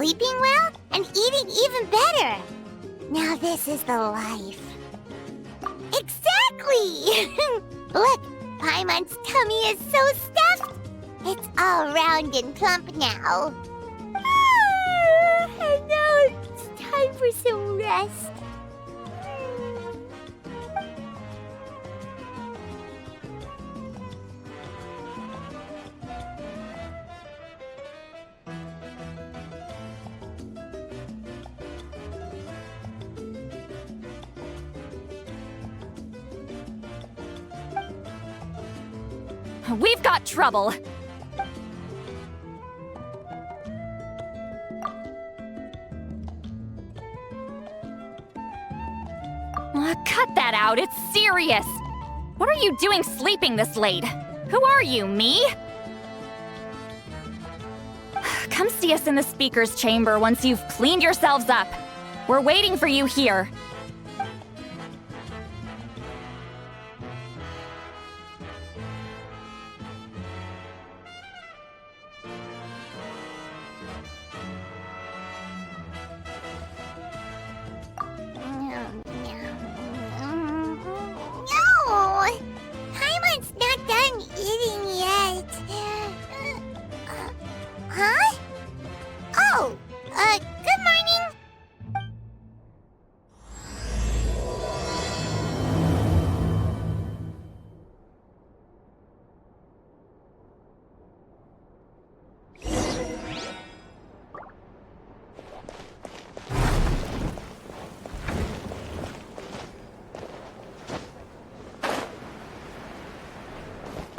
sleeping well and eating even better. Now this is the life. Exactly! Look, Paimon's tummy is so stuffed. It's all round and plump now. And now it's time for some rest. We've got trouble. Cut that out, it's serious. What are you doing sleeping this late? Who are you, me? Come see us in the speaker's chamber once you've cleaned yourselves up. We're waiting for you here.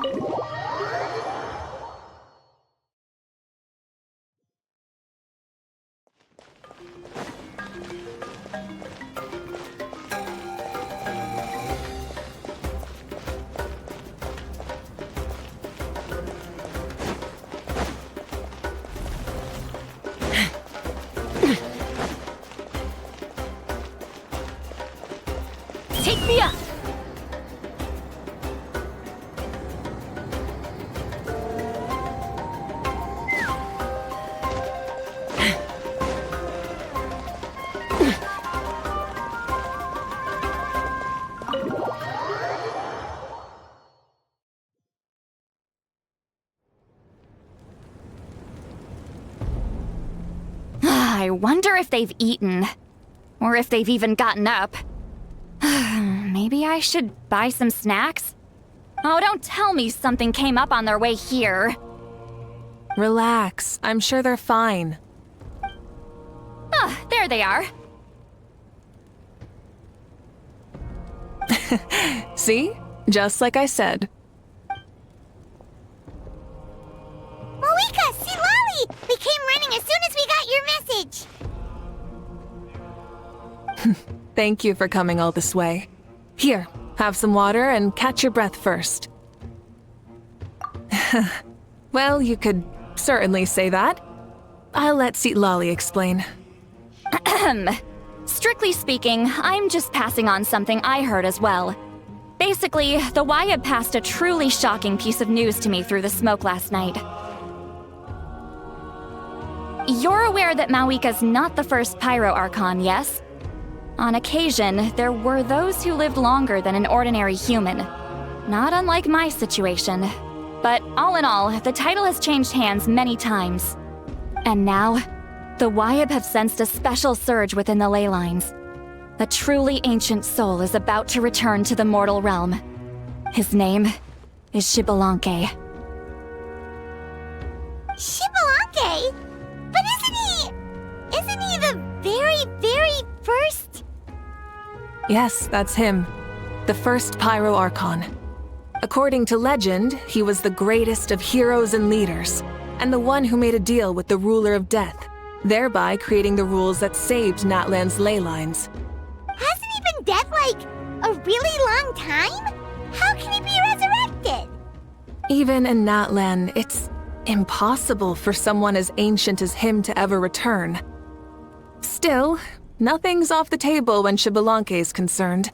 Good morning. Take me up! I wonder if they've eaten. Or if they've even gotten up. Maybe I should buy some snacks? Oh, don't tell me something came up on their way here. Relax. I'm sure they're fine. Ah, there they are. See? Just like I said. Mawika, see Lolly! We came running as soon as we got your message. Thank you for coming all this way. Here, have some water and catch your breath first. Well, you could certainly say that. I'll let Citlali explain. Strictly speaking, I'm just passing on something I heard as well. Basically, the Wayab passed a truly shocking piece of news to me through the smoke last night. You're aware that Mawika's not the first Pyro Archon, yes? On occasion, there were those who lived longer than an ordinary human. Not unlike my situation. But all in all, the title has changed hands many times. And now, the Wayab have sensed a special surge within the ley lines. A truly ancient soul is about to return to the mortal realm. His name is Xbalanque. Xbalanque? But isn't he the very, very first? Yes, that's him. The first Pyro Archon. According to legend, he was the greatest of heroes and leaders, and the one who made a deal with the ruler of death, thereby creating the rules that saved Natlan's ley lines. Hasn't he been dead like a really long time? How can he be resurrected? Even in Natlan, it's impossible for someone as ancient as him to ever return. Still, nothing's off the table when Xbalanque is concerned.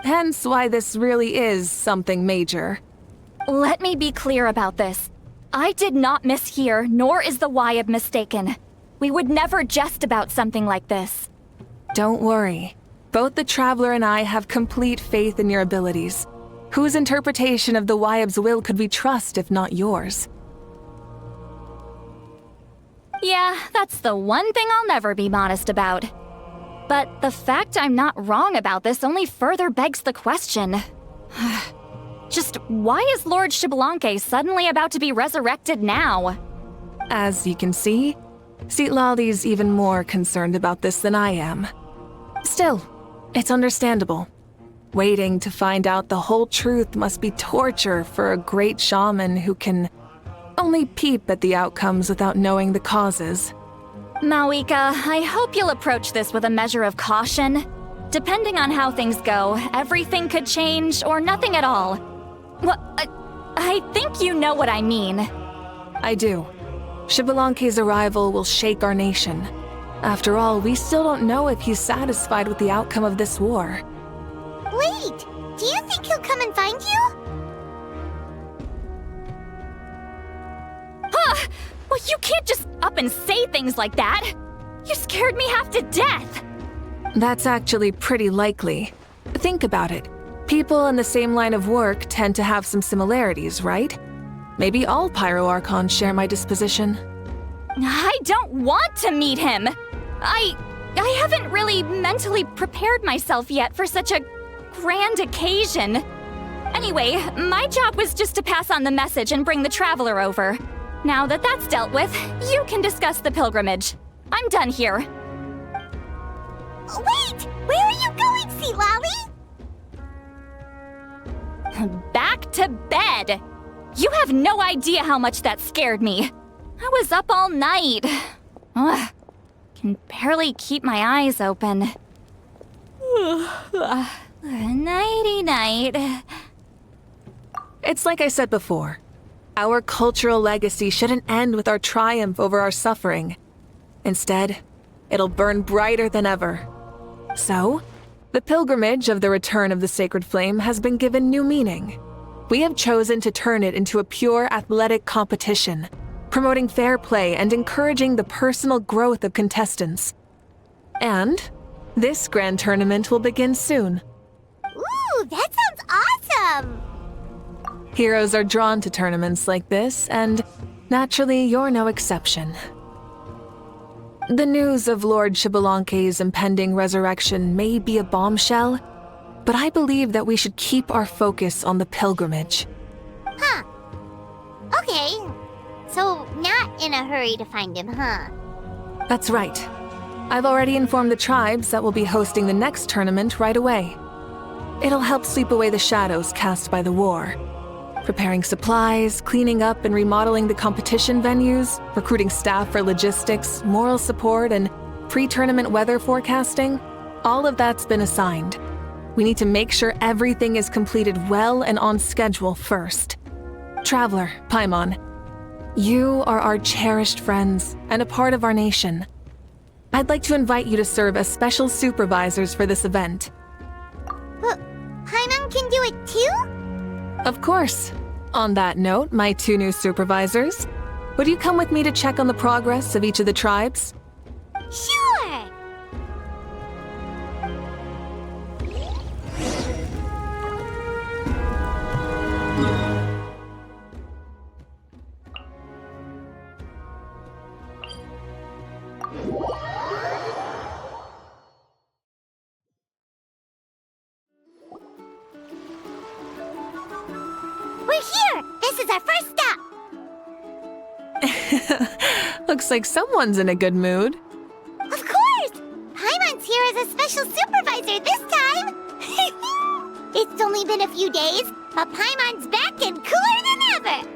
Hence why this really is something major. Let me be clear about this. I did not mishear, nor is the Wayab mistaken. We would never jest about something like this. Don't worry. Both the Traveler and I have complete faith in your abilities. Whose interpretation of the Wyab's will could we trust if not yours? Yeah, that's the one thing I'll never be modest about. But the fact I'm not wrong about this only further begs the question. Just why is Lord Xbalanque suddenly about to be resurrected now? As you can see, Citlali's even more concerned about this than I am. Still, it's understandable. Waiting to find out the whole truth must be torture for a great shaman who can only peep at the outcomes without knowing the causes. Mawika, I hope you'll approach this with a measure of caution. Depending on how things go, everything could change or nothing at all. Well, I think you know what I mean. I do. Xbalanque's arrival will shake our nation. After all, we still don't know if he's satisfied with the outcome of this war. Wait, do you think he'll come and find you? Huh! Well, you can't just up and say things like that! You scared me half to death! That's actually pretty likely. Think about it. People in the same line of work tend to have some similarities, right? Maybe all Pyro Archons share my disposition. I don't want to meet him! I haven't really mentally prepared myself yet for such a grand occasion. Anyway, my job was just to pass on the message and bring the Traveler over. Now that that's dealt with, you can discuss the pilgrimage. I'm done here. Wait! Where are you going, Citlali? Back to bed! You have no idea how much that scared me. I was up all night. Ugh, can barely keep my eyes open. Nighty-night. It's like I said before. Our cultural legacy shouldn't end with our triumph over our suffering. Instead, it'll burn brighter than ever. So, the pilgrimage of the return of the Sacred Flame has been given new meaning. We have chosen to turn it into a pure athletic competition, promoting fair play and encouraging the personal growth of contestants. And this grand tournament will begin soon. Ooh, that sounds awesome! Heroes are drawn to tournaments like this, and naturally, you're no exception. The news of Lord Xbalanque's impending resurrection may be a bombshell, but I believe that we should keep our focus on the pilgrimage. Huh. Okay. So, not in a hurry to find him, huh? That's right. I've already informed the tribes that we'll be hosting the next tournament right away. It'll help sweep away the shadows cast by the war. Preparing supplies, cleaning up and remodeling the competition venues, recruiting staff for logistics, moral support, and pre-tournament weather forecasting, all of that's been assigned. We need to make sure everything is completed well and on schedule first. Traveler, Paimon, you are our cherished friends and a part of our nation. I'd like to invite you to serve as special supervisors for this event. But Paimon can do it too? Of course. On that note, my two new supervisors, would you come with me to check on the progress of each of the tribes? Sure! We're here! This is our first stop! Looks like someone's in a good mood. Of course! Paimon's here as a special supervisor this time! It's only been a few days, but Paimon's back and cooler than ever!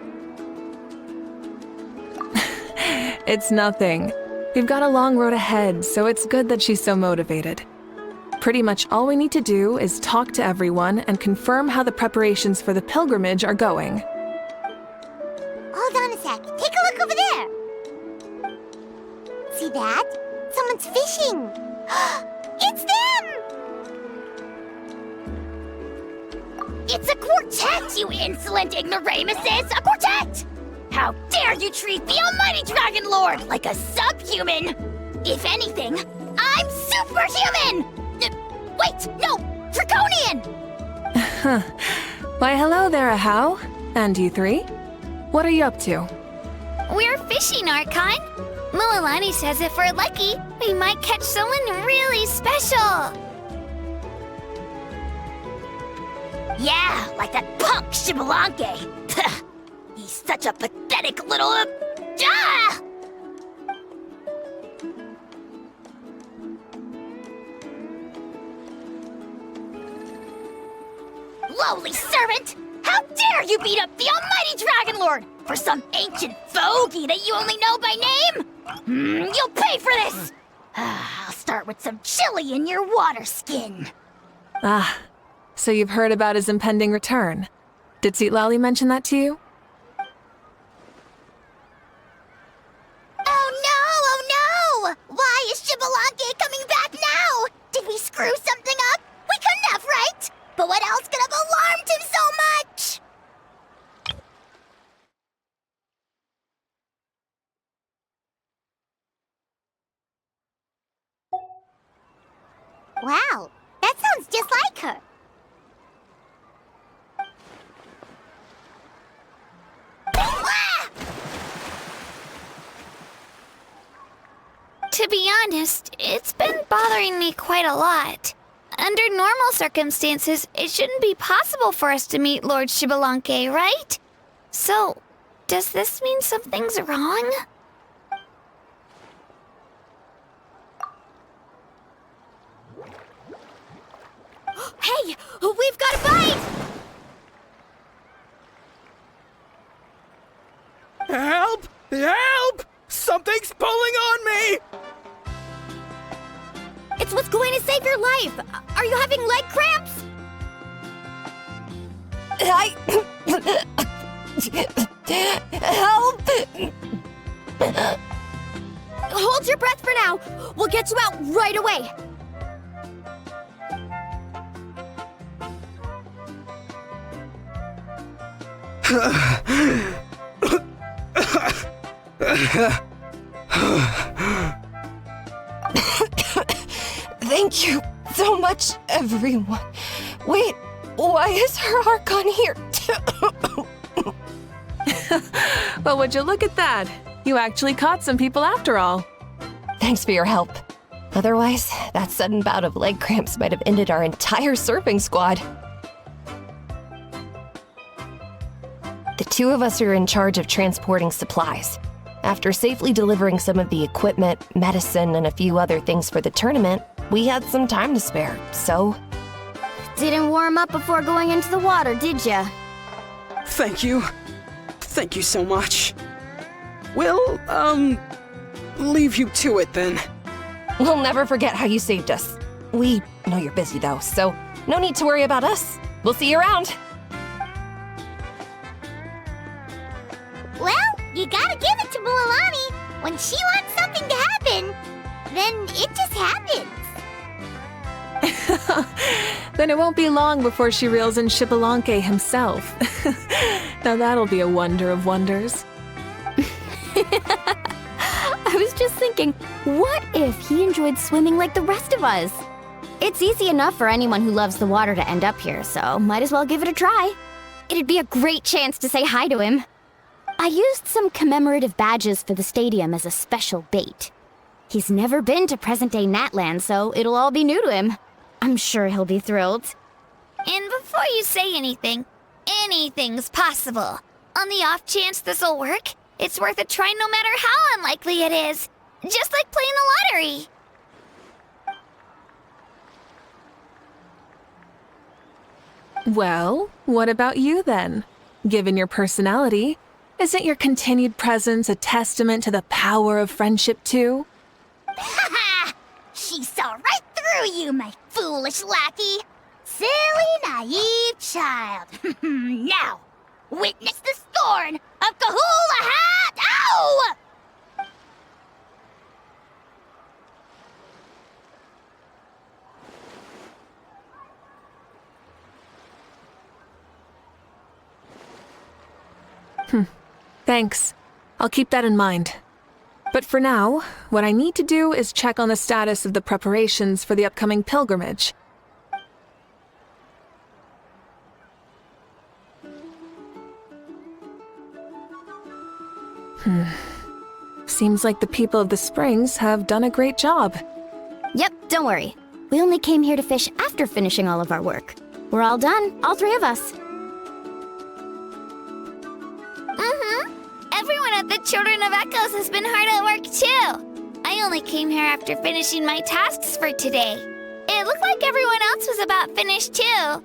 It's nothing. We've got a long road ahead, so it's good that she's so motivated. Pretty much all we need to do is talk to everyone and confirm how the preparations for the pilgrimage are going. Hold on a sec. Take a look over there. See that? Someone's fishing. It's them! It's a quartet, you insolent ignoramuses! A quartet! How dare you treat the almighty Dragon Lord like a subhuman! If anything, I'm superhuman! Wait, no! Draconian! Why, hello there, Ahau. And you three? What are you up to? We're fishing, Archon. Mualani says if we're lucky, we might catch someone really special. Yeah, like that punk Shibalanke. He's such a pathetic little... Ah! Lowly servant! How dare you beat up the almighty Dragon Lord for some ancient fogey that you only know by name? You'll pay for this! I'll start with some chili in your water skin. Ah, so you've heard about his impending return. Did Citlali mention that to you? Oh no! Why is Shibalanke coming back now? Did we screw something up? We couldn't have, right? But what else could have alarmed him so much? Wow, that sounds just like her. Ah! To be honest, it's been bothering me quite a lot. Under normal circumstances, it shouldn't be possible for us to meet Lord Shibalanke, right? So, does this mean something's wrong? Hey, we've got a bite! Help! Help! Something's pulling on me! It's what's going to save your life! Are you having leg cramps? Help! Hold your breath for now. We'll get you out right away. Thank you so much, everyone. Wait, why is her Archon here? Well, would you look at that? You actually caught some people after all. Thanks for your help. Otherwise, that sudden bout of leg cramps might have ended our entire surfing squad. The two of us are in charge of transporting supplies. After safely delivering some of the equipment, medicine, and a few other things for the tournament, we had some time to spare, so... Didn't warm up before going into the water, did ya? Thank you. Thank you so much. We'll, leave you to it then. We'll never forget how you saved us. We know you're busy though, so no need to worry about us. We'll see you around. Well, you gotta give it to Mualani. When she wants something to happen, then it just happens. Then it won't be long before she reels in Shibalanke himself. Now that'll be a wonder of wonders. I was just thinking, what if he enjoyed swimming like the rest of us? It's easy enough for anyone who loves the water to end up here, so might as well give it a try. It'd be a great chance to say hi to him. I used some commemorative badges for the stadium as a special bait. He's never been to present-day Natland, so it'll all be new to him. I'm sure he'll be thrilled. And before you say anything, anything's possible. On the off chance this'll work, it's worth a try no matter how unlikely it is. Just like playing the lottery. Well, what about you then? Given your personality, isn't your continued presence a testament to the power of friendship too? Ha ha! She saw right through you, my foolish lackey. Silly, naive child. Now, witness the scorn of Kahula Hat! Ow! Thanks. I'll keep that in mind. But for now, what I need to do is check on the status of the preparations for the upcoming pilgrimage. Seems like the people of the springs have done a great job. Yep, don't worry. We only came here to fish after finishing all of our work. We're all done, all three of us. Everyone at the Children of Echoes has been hard at work too. I only came here after finishing my tasks for today. It looked like everyone else was about finished too.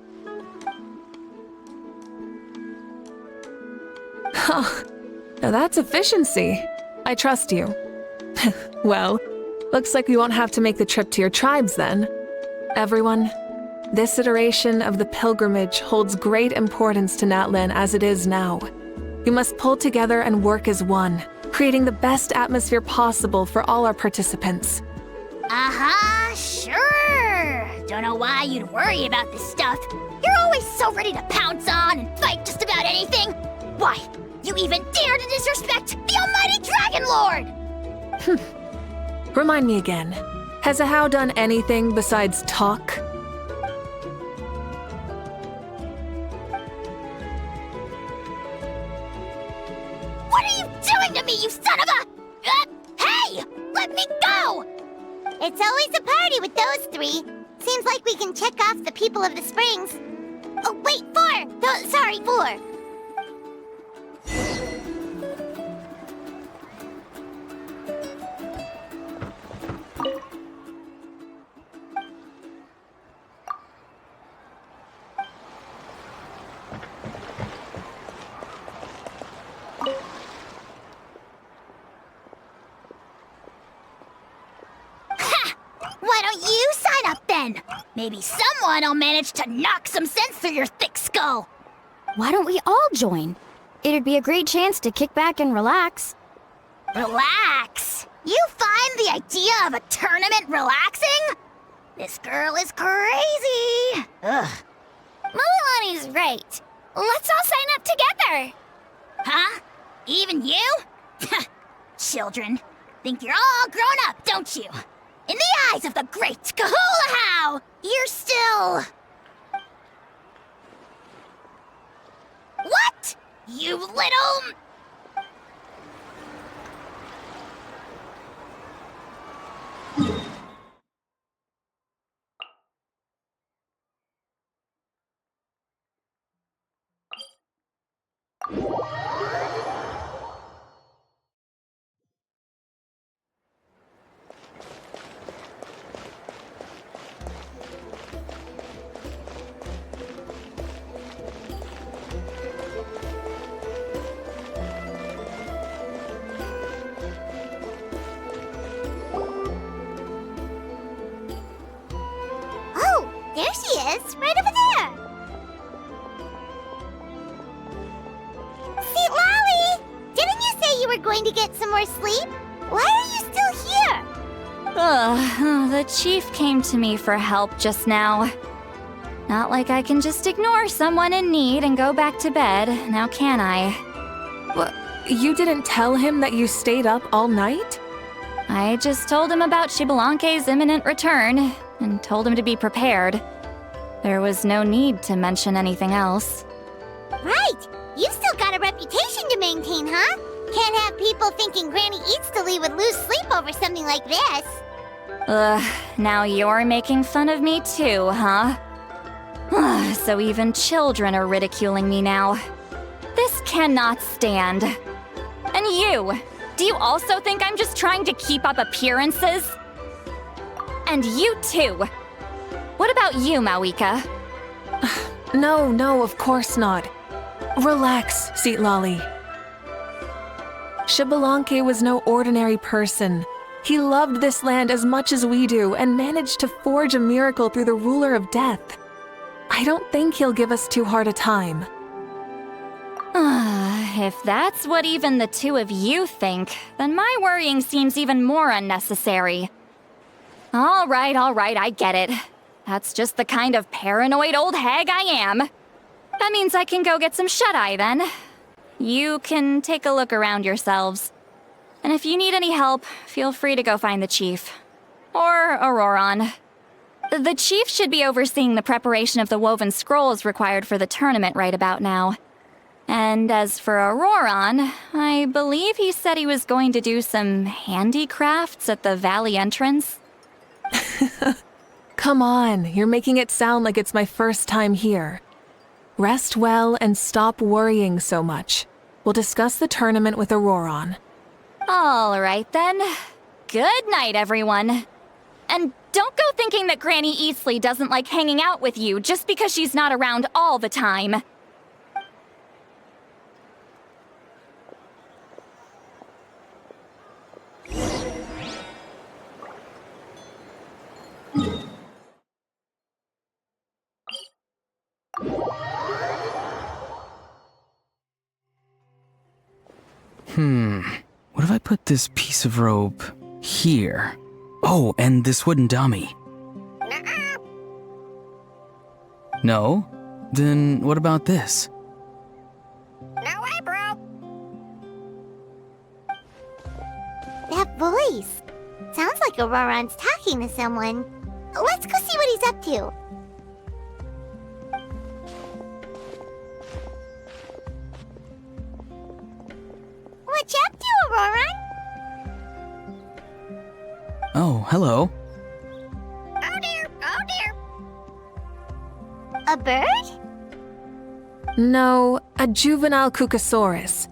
Now that's efficiency. I trust you. Well, looks like we won't have to make the trip to your tribes then. Everyone, this iteration of the pilgrimage holds great importance to Natlan as it is now. We must pull together and work as one, creating the best atmosphere possible for all our participants. Sure. Don't know why you'd worry about this stuff. You're always so ready to pounce on and fight just about anything. Why, you even dare to disrespect the almighty Dragon Lord! Remind me again, has Ahau done anything besides talk? What are you doing to me, you son of a... hey! Let me go! It's always a party with those three. Seems like we can check off the people of the springs. Oh, wait, 4! Sorry, 4. Why don't you sign up then? Maybe someone will manage to knock some sense through your thick skull. Why don't we all join? It'd be a great chance to kick back and relax. Relax? You find the idea of a tournament relaxing? This girl is crazy. Ugh. Mulalani's right. Let's all sign up together. Huh? Even you? Children, think you're all grown up, don't you? In the eyes of the great Kahulahau, you're still... What? You little... Oh, there she is, right over there. See, Lolly, didn't you say you were going to get some more sleep? Why are you still here? The chief came to me for help just now. Not like I can just ignore someone in need and go back to bed, now can I? What? You didn't tell him that you stayed up all night? I just told him about Xbalanque's imminent return, and told him to be prepared. There was no need to mention anything else. Right, you've still got a reputation to maintain, huh? Can't have people thinking Granny Eatstily would lose sleep over something like this. Now you're making fun of me too, huh? So even children are ridiculing me now. This cannot stand. And you! Do you also think I'm just trying to keep up appearances? And you too! What about you, Mawika? No, of course not. Relax, Seatlali. Xbalanque was no ordinary person. He loved this land as much as we do and managed to forge a miracle through the ruler of death. I don't think he'll give us too hard a time. If that's what even the two of you think, then my worrying seems even more unnecessary. All right, I get it. That's just the kind of paranoid old hag I am. That means I can go get some shut-eye then. You can take a look around yourselves. And if you need any help, feel free to go find the chief. Or Auroron. The chief should be overseeing the preparation of the woven scrolls required for the tournament right about now. And as for Auroron, I believe he said he was going to do some handicrafts at the valley entrance. Come on, you're making it sound like it's my first time here. Rest well and stop worrying so much. We'll discuss the tournament with Auroron. All right then. Good night, everyone. And don't go thinking that Granny Eastleigh doesn't like hanging out with you just because she's not around all the time. What if I put this piece of rope here? Oh, and this wooden dummy. No? Then what about this? No way, bro. That voice. Sounds like Auroron's talking to someone. Let's go see what he's up to. What you up to, Auroron? Oh, hello. Oh dear, oh dear. A bird? No, a juvenile Cucosaurus.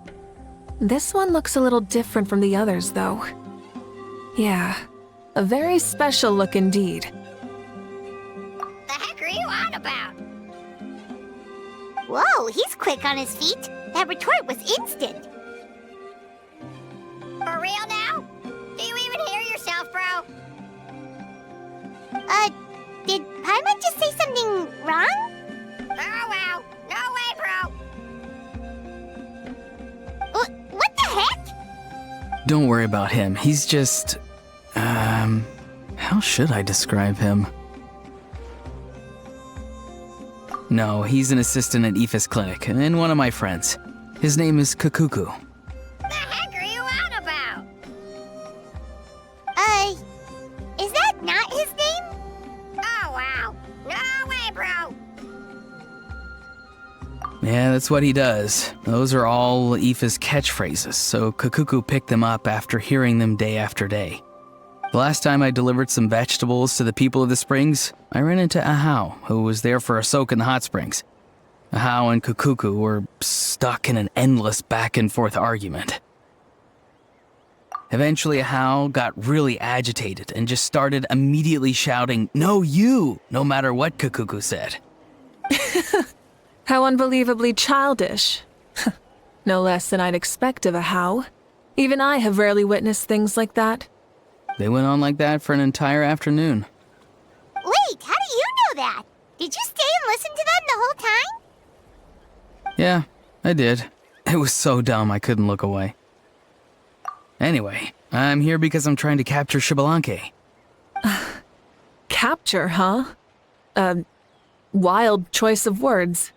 This one looks a little different from the others, though. Yeah, a very special look indeed. The heck are you on about? Whoa, he's quick on his feet. That retort was instant. For real now? Do you even hear yourself, bro? Did Paimon just say something wrong? Oh wow. No way, bro. What the heck? Don't worry about him. He's just... how should I describe him? No, he's an assistant at Aoife's clinic, and one of my friends. His name is Kakuku. The heck are you on about? Is that not his name? Oh wow. No way, bro. Yeah, that's what he does. Those are all Aoife's catchphrases, so Kakuku picked them up after hearing them day after day. The last time I delivered some vegetables to the people of the springs, I ran into Ahau, who was there for a soak in the hot springs. Ahau and Kakuku were stuck in an endless back-and-forth argument. Eventually, Ahau got really agitated and just started immediately shouting, "No, you!" no matter what Kakuku said. How unbelievably childish. No less than I'd expect of Ahau. Even I have rarely witnessed things like that. They went on like that for an entire afternoon. Wait, how do you know that? Did you stay and listen to them the whole time? Yeah, I did. It was so dumb I couldn't look away. Anyway, I'm here because I'm trying to capture Xbalanque. Capture, huh? Wild choice of words.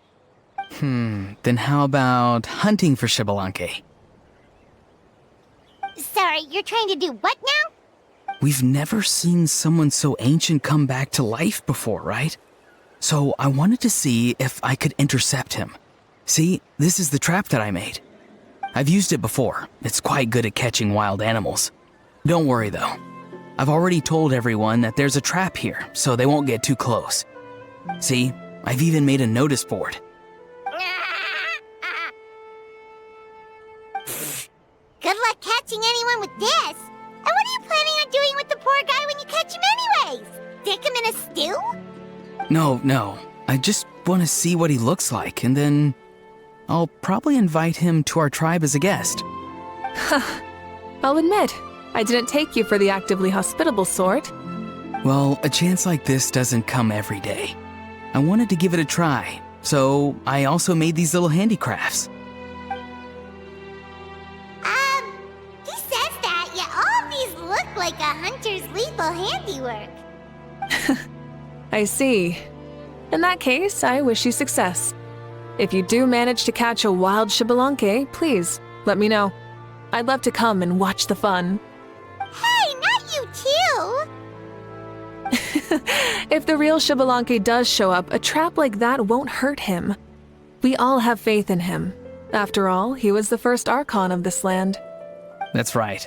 Then how about hunting for Xbalanque? Sorry, you're trying to do what now? We've never seen someone so ancient come back to life before, right? So I wanted to see if I could intercept him. See, this is the trap that I made. I've used it before. It's quite good at catching wild animals. Don't worry though. I've already told everyone that there's a trap here, so they won't get too close. See, I've even made a notice board. Good luck catching anyone with this. And what are you planning on doing with the poor guy when you catch him anyways? Stick him in a stew? No. I just want to see what he looks like, and then I'll probably invite him to our tribe as a guest. I'll admit, I didn't take you for the actively hospitable sort. Well, a chance like this doesn't come every day. I wanted to give it a try, so I also made these little handicrafts. He says that, yet all of these look like a hunter's lethal handiwork. I see. In that case, I wish you success. If you do manage to catch a wild Xbalanque, please let me know. I'd love to come and watch the fun. Hey, not you too! If the real Xbalanque does show up, a trap like that won't hurt him. We all have faith in him. After all, he was the first Archon of this land. That's right.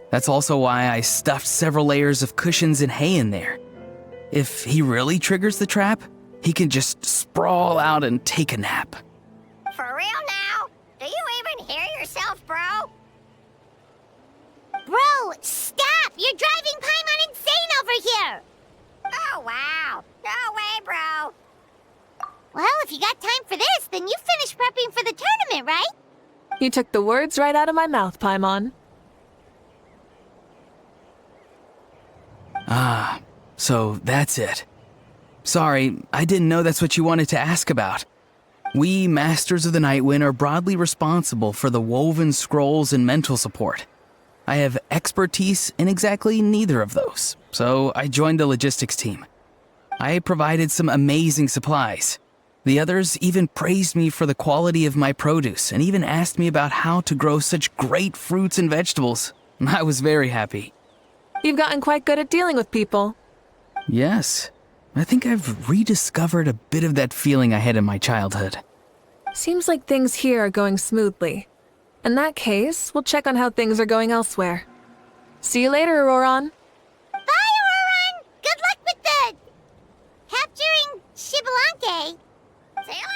That's also why I stuffed several layers of cushions and hay in there. If he really triggers the trap, he can just sprawl out and take a nap. For real now? Do you even hear yourself, bro? Bro, stop! You're driving Paimon insane over here! Oh, wow. No way, bro. Well, if you got time for this, then you finished prepping for the tournament, right? You took the words right out of my mouth, Paimon. Ah, so that's it. Sorry, I didn't know that's what you wanted to ask about. We, Masters of the Nightwind, are broadly responsible for the woven scrolls and mental support. I have expertise in exactly neither of those, so I joined the logistics team. I provided some amazing supplies. The others even praised me for the quality of my produce and even asked me about how to grow such great fruits and vegetables. I was very happy. You've gotten quite good at dealing with people. Yes, I think I've rediscovered a bit of that feeling I had in my childhood. Seems like things here are going smoothly. In that case, we'll check on how things are going elsewhere. See you later, Auroron. Bye, Auroron! Good luck with the... capturing Xbalanque. See you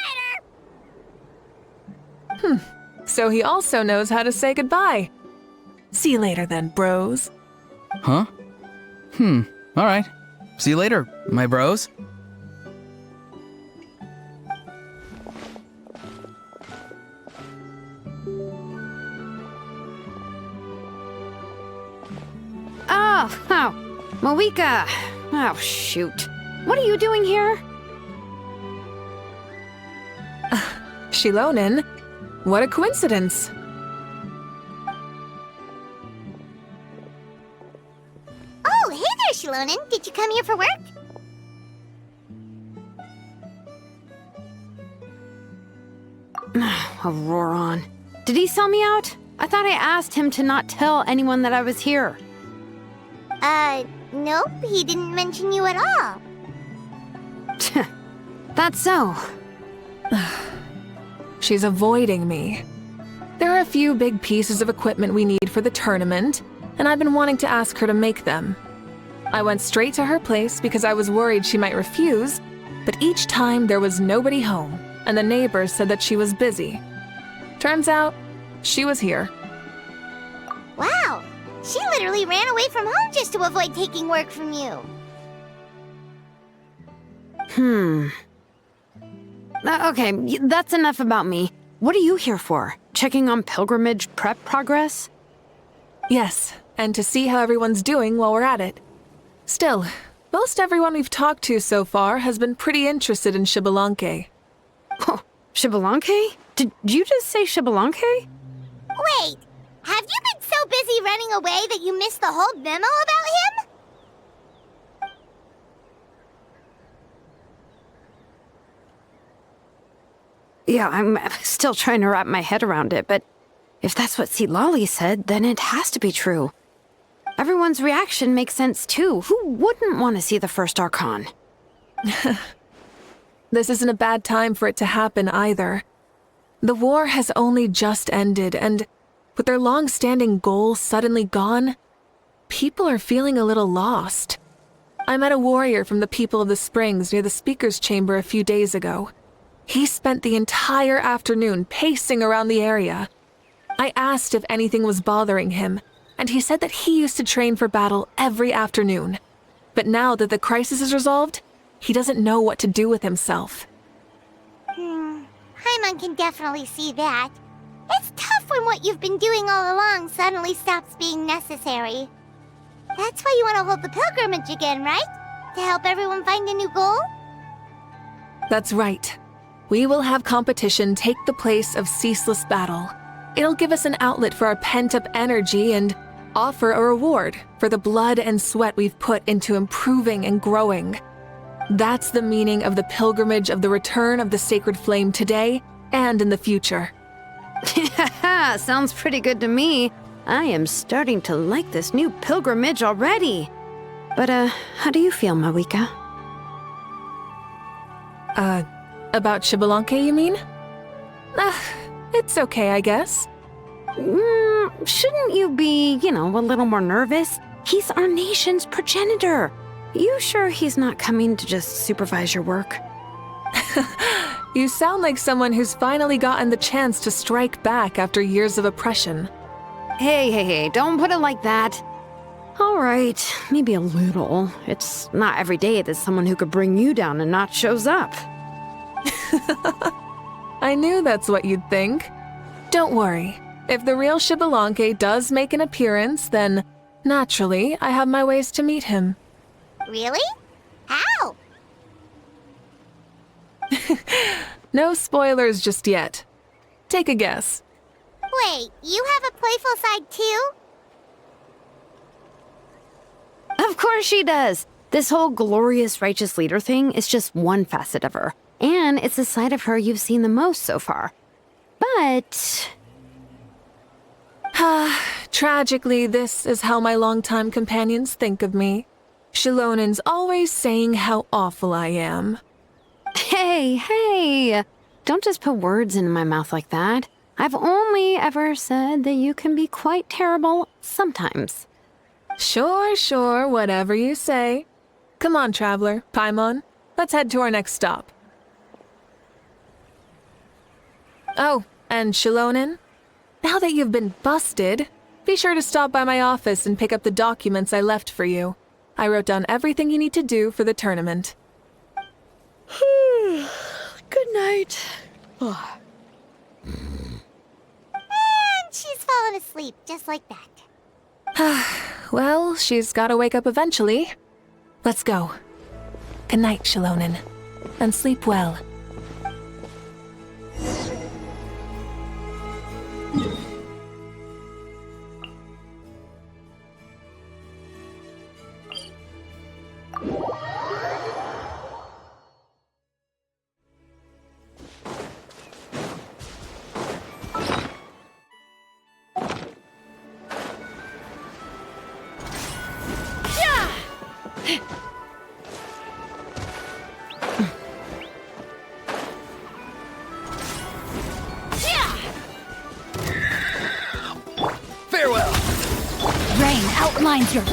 later! So he also knows how to say goodbye. See you later then, bros. Huh? All right. See you later, my bros. Oh, Mawika. Oh, shoot. What are you doing here? Xilonen? What a coincidence. Oh, hey there, Xilonen. Did you come here for work? Auroron. Did he sell me out? I thought I asked him to not tell anyone that I was here. Nope. He didn't mention you at all. That's so. She's avoiding me. There are a few big pieces of equipment we need for the tournament, and I've been wanting to ask her to make them. I went straight to her place because I was worried she might refuse, but each time there was nobody home, and the neighbors said that she was busy. Turns out, she was here. Wow. She literally ran away from home just to avoid taking work from you. Okay, that's enough about me. What are you here for? Checking on pilgrimage prep progress? Yes, and to see how everyone's doing while we're at it. Still, most everyone we've talked to so far has been pretty interested in Xbalanque. Oh, Xbalanque? Did you just say Xbalanque? Wait, have you been so busy running away that you missed the whole memo about him? Yeah, I'm still trying to wrap my head around it, but if that's what Silali said, then it has to be true. Everyone's reaction makes sense too. Who wouldn't want to see the first Archon? This isn't a bad time for it to happen either. The war has only just ended, and with their long-standing goals suddenly gone, people are feeling a little lost. I met a warrior from the People of the Springs near the Speaker's Chamber a few days ago. He spent the entire afternoon pacing around the area. I asked if anything was bothering him, and he said that he used to train for battle every afternoon. But now that the crisis is resolved, he doesn't know what to do with himself. Paimon can definitely see that. It's tough when what you've been doing all along suddenly stops being necessary. That's why you want to hold the pilgrimage again, right? To help everyone find a new goal? That's right. We will have competition take the place of ceaseless battle. It'll give us an outlet for our pent-up energy and offer a reward for the blood and sweat we've put into improving and growing. That's the meaning of the pilgrimage of the return of the sacred flame today and in the future. Sounds pretty good to me. I am starting to like this new pilgrimage already. But, how do you feel, Mawika? About Xbalanque, you mean? It's okay, I guess. Shouldn't you be, a little more nervous? He's our nation's progenitor. You sure he's not coming to just supervise your work? You sound like someone who's finally gotten the chance to strike back after years of oppression. Hey, don't put it like that. All right, maybe a little. It's not every day that someone who could bring you down a notch shows up. I knew that's what you'd think. Don't worry. If the real Xbalanque does make an appearance, then, naturally, I have my ways to meet him. Really? How? No spoilers just yet. Take a guess. Wait, you have a playful side too? Of course she does. This whole glorious righteous leader thing is just one facet of her. And it's the side of her you've seen the most so far. But... Tragically, this is how my longtime companions think of me. Shilonin's always saying how awful I am. Hey! Don't just put words into my mouth like that. I've only ever said that you can be quite terrible sometimes. Sure, whatever you say. Come on, traveler, Paimon. Let's head to our next stop. Oh, and Shilonin? Now that you've been busted, be sure to stop by my office and pick up the documents I left for you. I wrote down everything you need to do for the tournament. Good night. And she's fallen asleep just like that. Well, she's gotta wake up eventually. Let's go. Good night, Shilonin. And sleep well. Farewell! Rain outlines your...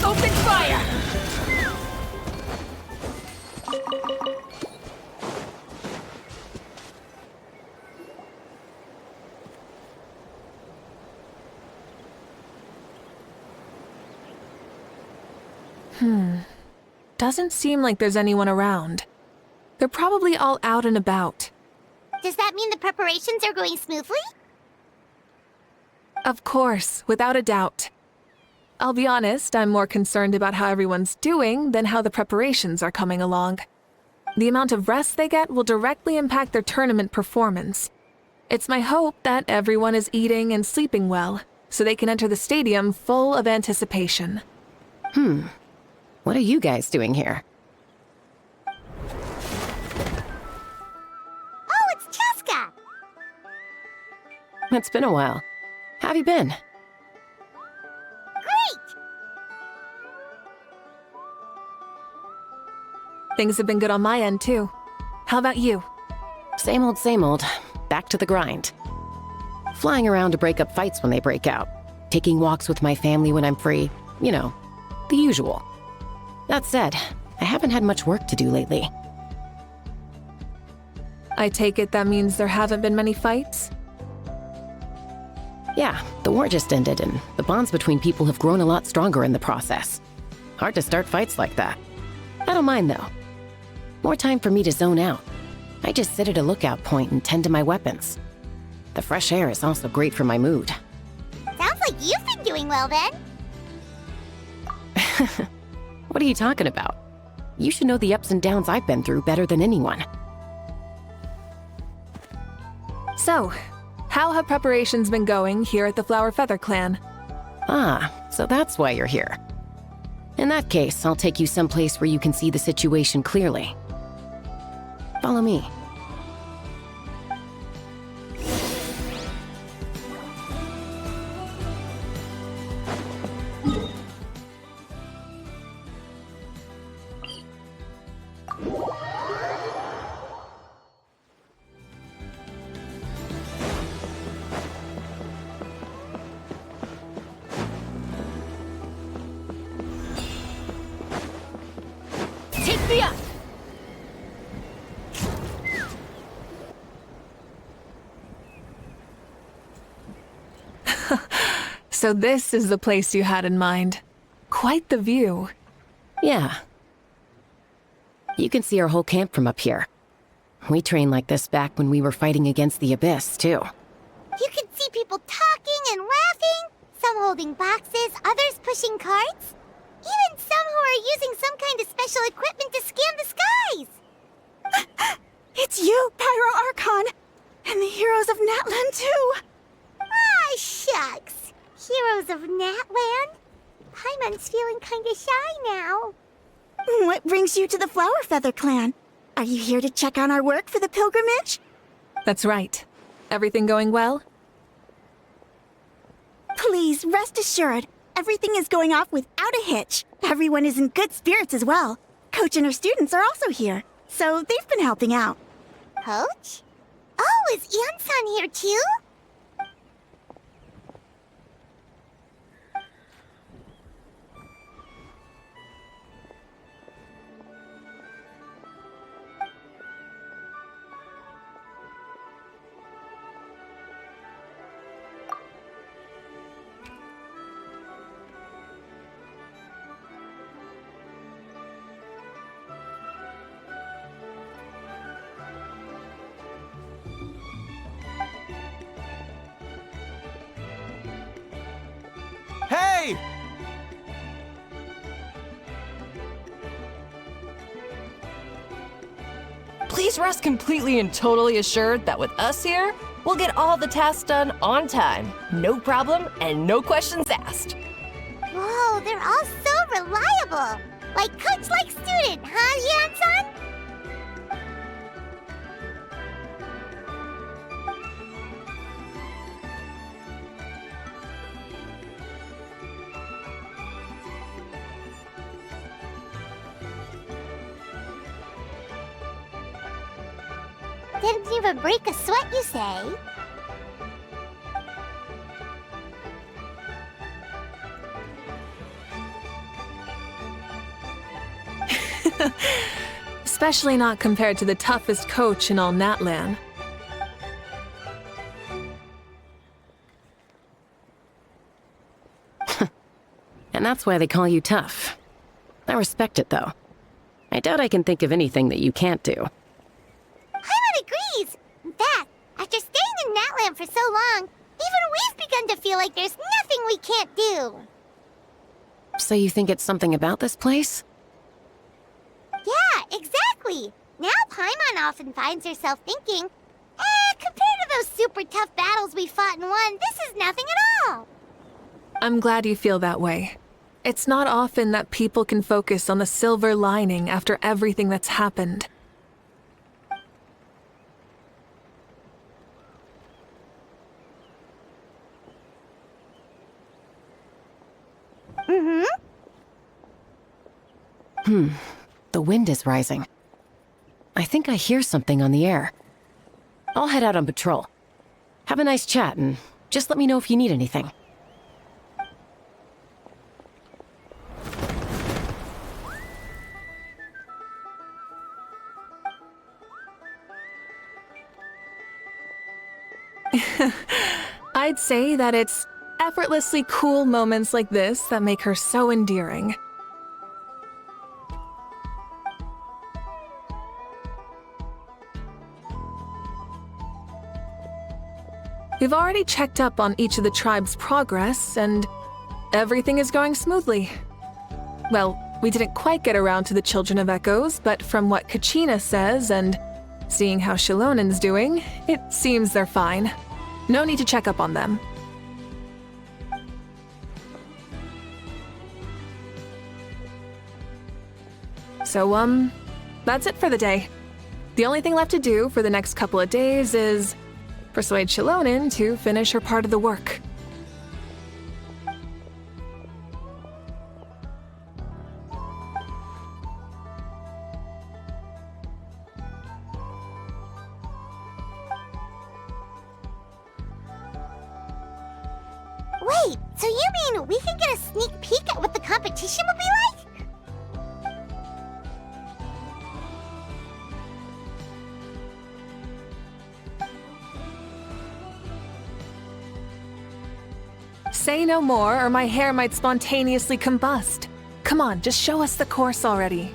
Open fire! Doesn't seem like there's anyone around. They're probably all out and about. Does that mean the preparations are going smoothly? Of course, without a doubt. I'll be honest, I'm more concerned about how everyone's doing than how the preparations are coming along. The amount of rest they get will directly impact their tournament performance. It's my hope that everyone is eating and sleeping well, so they can enter the stadium full of anticipation. What are you guys doing here? Oh, it's Cheska! It's been a while. How have you been? Great! Things have been good on my end, too. How about you? Same old. Back to the grind. Flying around to break up fights when they break out. Taking walks with my family when I'm free. You know, the usual. That said, I haven't had much work to do lately. I take it that means there haven't been many fights? Yeah, the war just ended and the bonds between people have grown a lot stronger in the process. Hard to start fights like that. I don't mind though. More time for me to zone out. I just sit at a lookout point and tend to my weapons. The fresh air is also great for my mood. Sounds like you've been doing well then. What are you talking about? You should know the ups and downs I've been through better than anyone. So, how have preparations been going here at the Flower Feather Clan? Ah, so that's why you're here. In that case, I'll take you someplace where you can see the situation clearly. Follow me. Take me up! So this is the place you had in mind. Quite the view. Yeah. You can see our whole camp from up here. We trained like this back when we were fighting against the Abyss, too. You can see people talking and laughing, some holding boxes, others pushing carts. Even some who are using some kind of special equipment to scan the skies. It's you, Pyro Archon! And the heroes of Natlan, too! Ah, shucks. Heroes of Natland? Paimon's feeling kinda shy now. What brings you to the Flower Feather Clan? Are you here to check on our work for the pilgrimage? That's right. Everything going well? Please, rest assured, everything is going off without a hitch. Everyone is in good spirits as well. Coach and her students are also here, so they've been helping out. Coach? Oh, is Ian-san here too? Hey! Please rest completely and totally assured that with us here, we'll get all the tasks done on time. No problem and no questions asked. Whoa, they're all so reliable. Like coach, like student, huh, Ian-san? Didn't even break a sweat, you say? Especially not compared to the toughest coach in all Natlan. And that's why they call you tough. I respect it, though. I doubt I can think of anything that you can't do. Paimon agrees! In fact, after staying in Natlan for so long, even we've begun to feel like there's nothing we can't do. So you think it's something about this place? Yeah, exactly! Now Paimon often finds herself thinking, compared to those super tough battles we fought and won, this is nothing at all! I'm glad you feel that way. It's not often that people can focus on the silver lining after everything that's happened. The wind is rising. I think I hear something on the air. I'll head out on patrol. Have a nice chat and just let me know if you need anything. I'd say that it's effortlessly cool moments like this that make her so endearing. We've already checked up on each of the tribe's progress, and everything is going smoothly. Well, we didn't quite get around to the Children of Echoes, but from what Kachina says and Seeing how Shilonen's doing, it seems they're fine. No need to check up on them. So, that's it for the day. The only thing left to do for the next couple of days is persuade Shilonen to finish her part of the work. Wait, so you mean we can get a sneak peek at what the competition will be like? Say no more, or my hair might spontaneously combust. Come on, just show us the course already.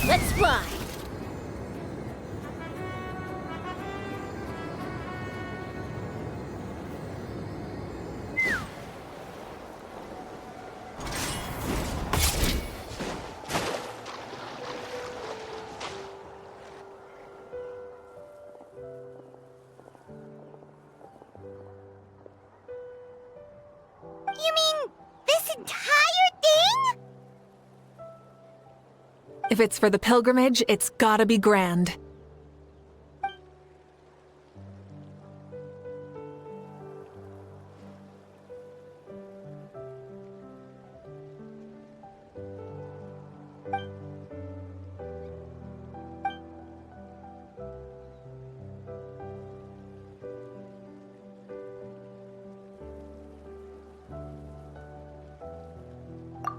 Let's fly! You mean this entire thing? If it's for the pilgrimage, it's gotta be grand.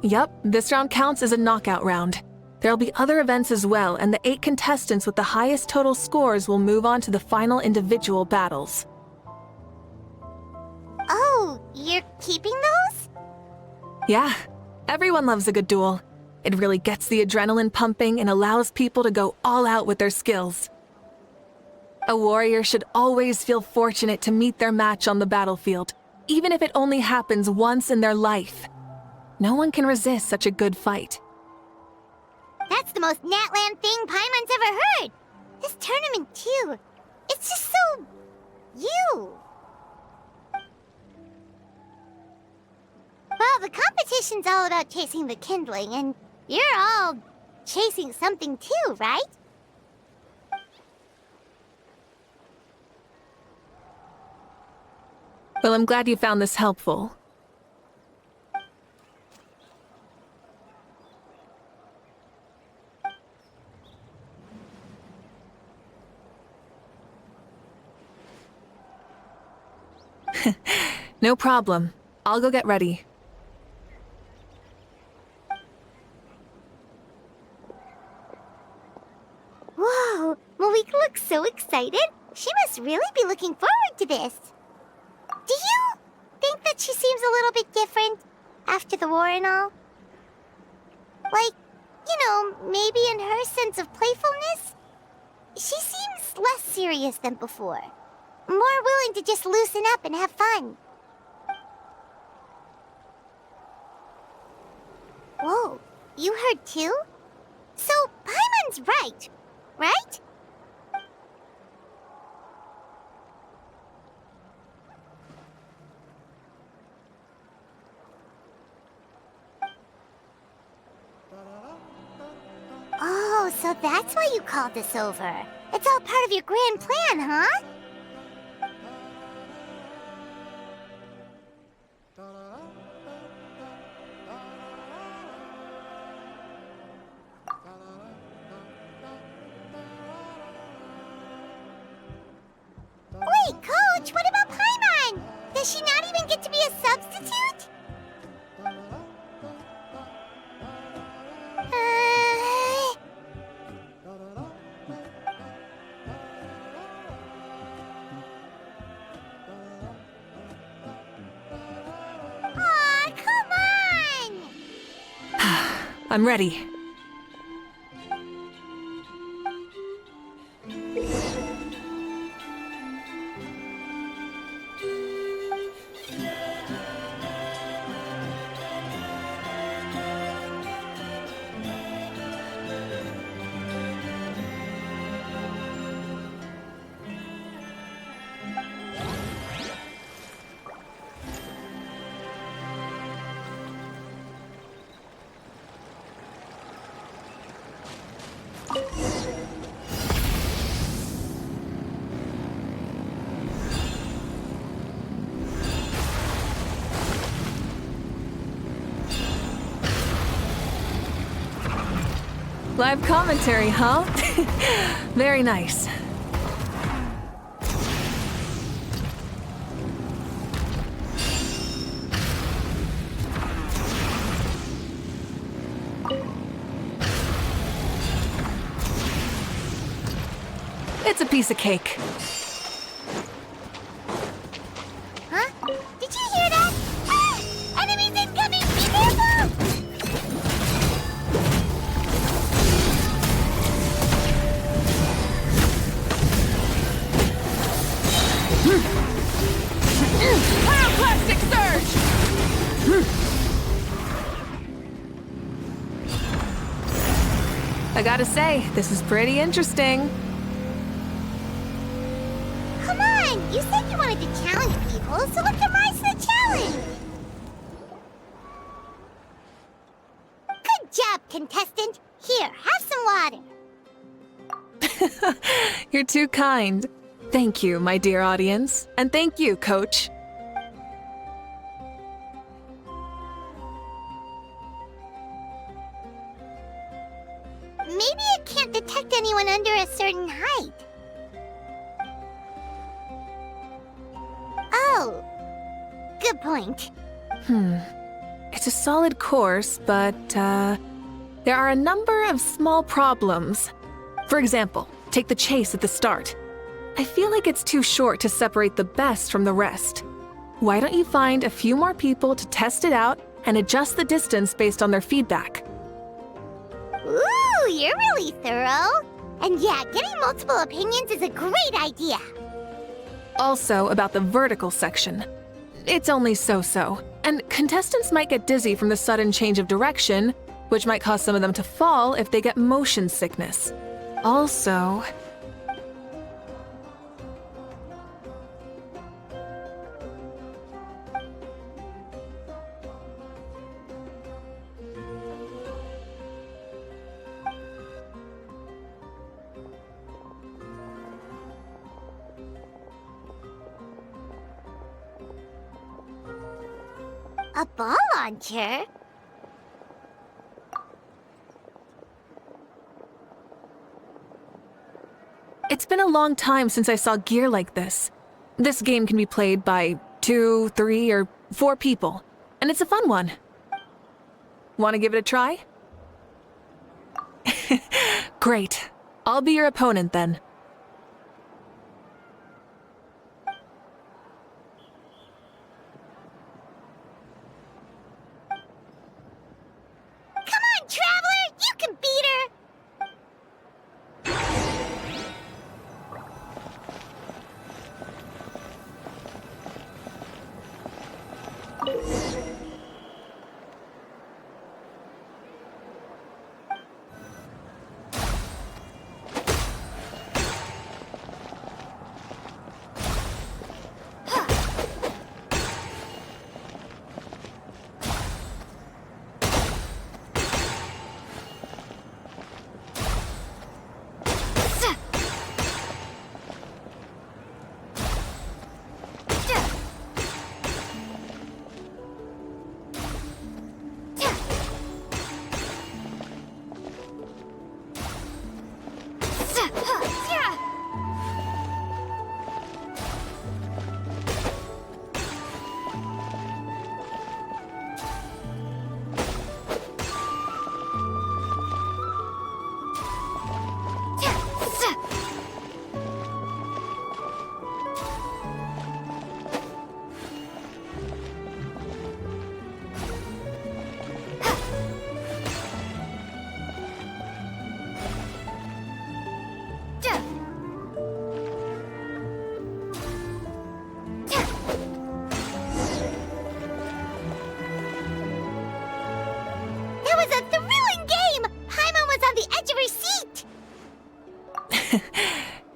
Yep, this round counts as a knockout round. There'll be other events as well, and the 8 contestants with the highest total scores will move on to the final individual battles. Oh, you're keeping those? Yeah, everyone loves a good duel. It really gets the adrenaline pumping and allows people to go all out with their skills. A warrior should always feel fortunate to meet their match on the battlefield, even if it only happens once in their life. No one can resist such a good fight. That's the most Natlan thing Paimon's ever heard. This tournament, too. It's just so... you. Well, the competition's all about chasing the kindling, and you're all chasing something too, right? Well, I'm glad you found this helpful. No problem. I'll go get ready. Whoa, Malika looks so excited. She must really be looking forward to this. Do you think that she seems a little bit different after the war and all? Like, you know, maybe in her sense of playfulness? She seems less serious than before. More willing to just loosen up and have fun. Whoa, you heard too? So, Paimon's right, right? Oh, so that's why you called this over. It's all part of your grand plan, huh? Wait, Coach, what about Paimon? Does she not even get to be a substitute? I'm ready. Live commentary, huh? Very nice. It's a piece of cake. Huh? Did you hear that? Ah! Enemies incoming! Be careful! Pyroclastic surge! I gotta say, this is pretty interesting. Come on! You said you wanted to challenge people, so let them rise to the challenge! Good job, contestant! Here, have some water! You're too kind. Thank you, my dear audience. And thank you, Coach. Maybe it can't detect anyone under a certain height. Oh, good point. It's a solid course, but, there are a number of small problems. For example, take the chase at the start. I feel like it's too short to separate the best from the rest. Why don't you find a few more people to test it out and adjust the distance based on their feedback? Ooh, you're really thorough. And yeah, getting multiple opinions is a great idea. Also, about the vertical section. It's only so-so, and contestants might get dizzy from the sudden change of direction, which might cause some of them to fall if they get motion sickness. Also, A ball launcher? it's been a long time since I saw gear like this. This game can be played by 2, 3, or 4 people, and it's a fun one. Want to give it a try? Great. I'll be your opponent then. Come on, Traveler! You can beat her!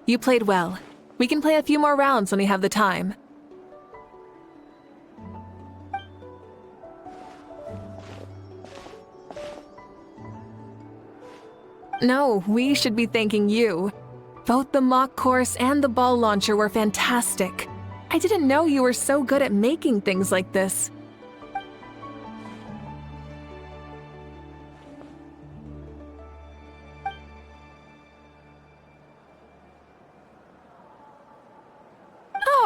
You played well. We can play a few more rounds when we have the time. No, we should be thanking you. Both the mock course and the ball launcher were fantastic. I didn't know you were so good at making things like this.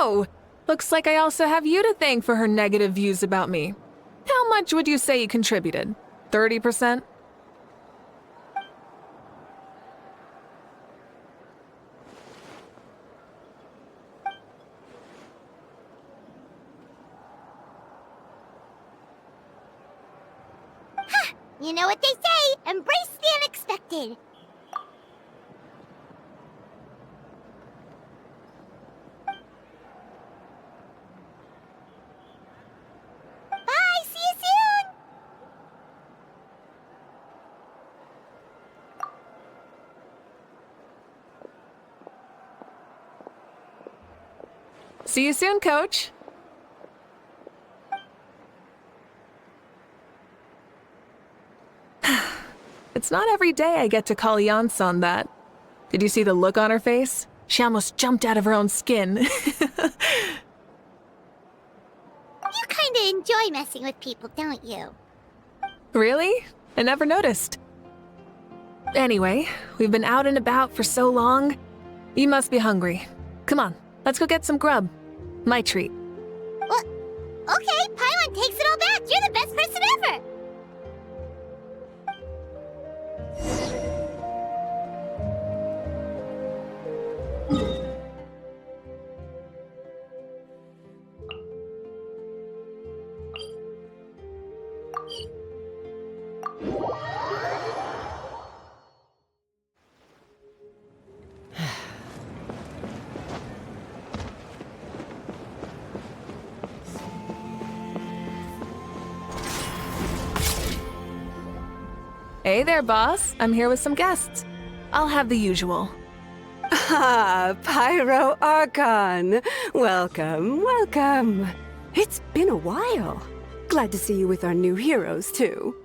Oh, looks like I also have you to thank for her negative views about me. How much would you say you contributed? 30%? You know what they say, embrace the unexpected. Bye, see you soon! See you soon, Coach. It's not every day I get to call Yansan that. Did you see the look on her face? She almost jumped out of her own skin. You kinda enjoy messing with people, don't you? Really? I never noticed. Anyway, we've been out and about for so long. You must be hungry. Come on, let's go get some grub. My treat. What? Okay, Paimon takes it all back. You're the best person ever. Hey there, boss. I'm here with some guests. I'll have the usual. Ah, Pyro Archon. Welcome, welcome. It's been a while. Glad to see you with our new heroes, too.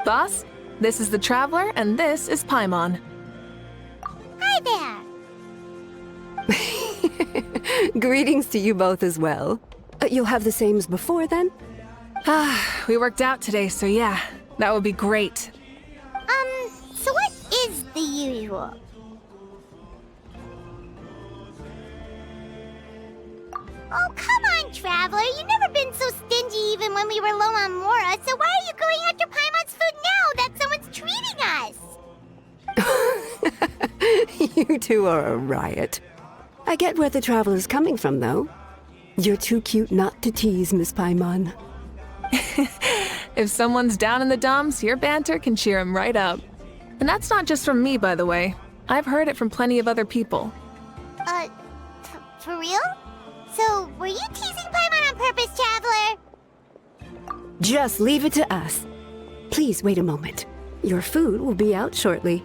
Boss, this is the Traveler, and this is Paimon. Hi there. Greetings to you both as well. You'll have the same as before, then? We worked out today, so yeah, that would be great. So what is the usual? Oh, come on, Traveler. You've never been so stingy even when we were low on Mora, so why are you going after Paimon's food now that someone's treating us? You two are a riot. I get where the Traveler's coming from, though. You're too cute not to tease, Miss Paimon. If someone's down in the dumps, your banter can cheer him right up. And that's not just from me, by the way. I've heard it from plenty of other people. For real? So, were you teasing Paimon on purpose, Traveler? Just leave it to us. Please wait a moment. Your food will be out shortly.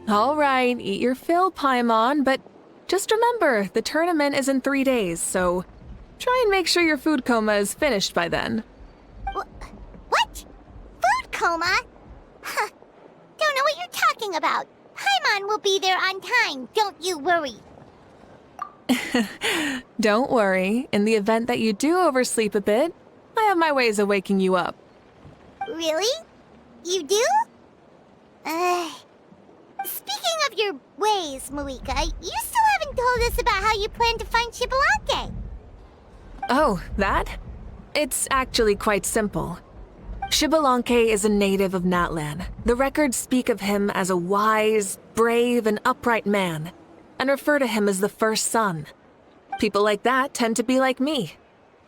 All right, eat your fill, Paimon, but just remember, the tournament is in 3 days, so try and make sure your food coma is finished by then. What? Food coma? Huh. Don't know what you're talking about. Paimon will be there on time, don't you worry. Don't worry, in the event that you do oversleep a bit, I have my ways of waking you up. Really? You do? Speaking of your ways, Moika, you still haven't told us about how you plan to find Xbalanque. Oh, that? It's actually quite simple. Xbalanque is a native of Natlan. The records speak of him as a wise, brave, and upright man, and refer to him as the first son. People like that tend to be like me,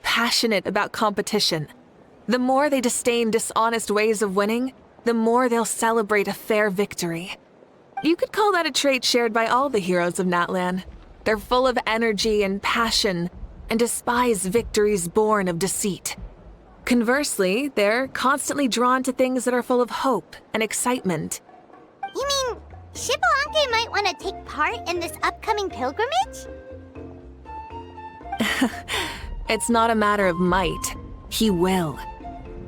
passionate about competition. The more they disdain dishonest ways of winning, the more they'll celebrate a fair victory. You could call that a trait shared by all the heroes of Natlan. They're full of energy and passion, and despise victories born of deceit. Conversely, they're constantly drawn to things that are full of hope and excitement. You mean Xbalanque might want to take part in this upcoming pilgrimage? It's not a matter of might. He will.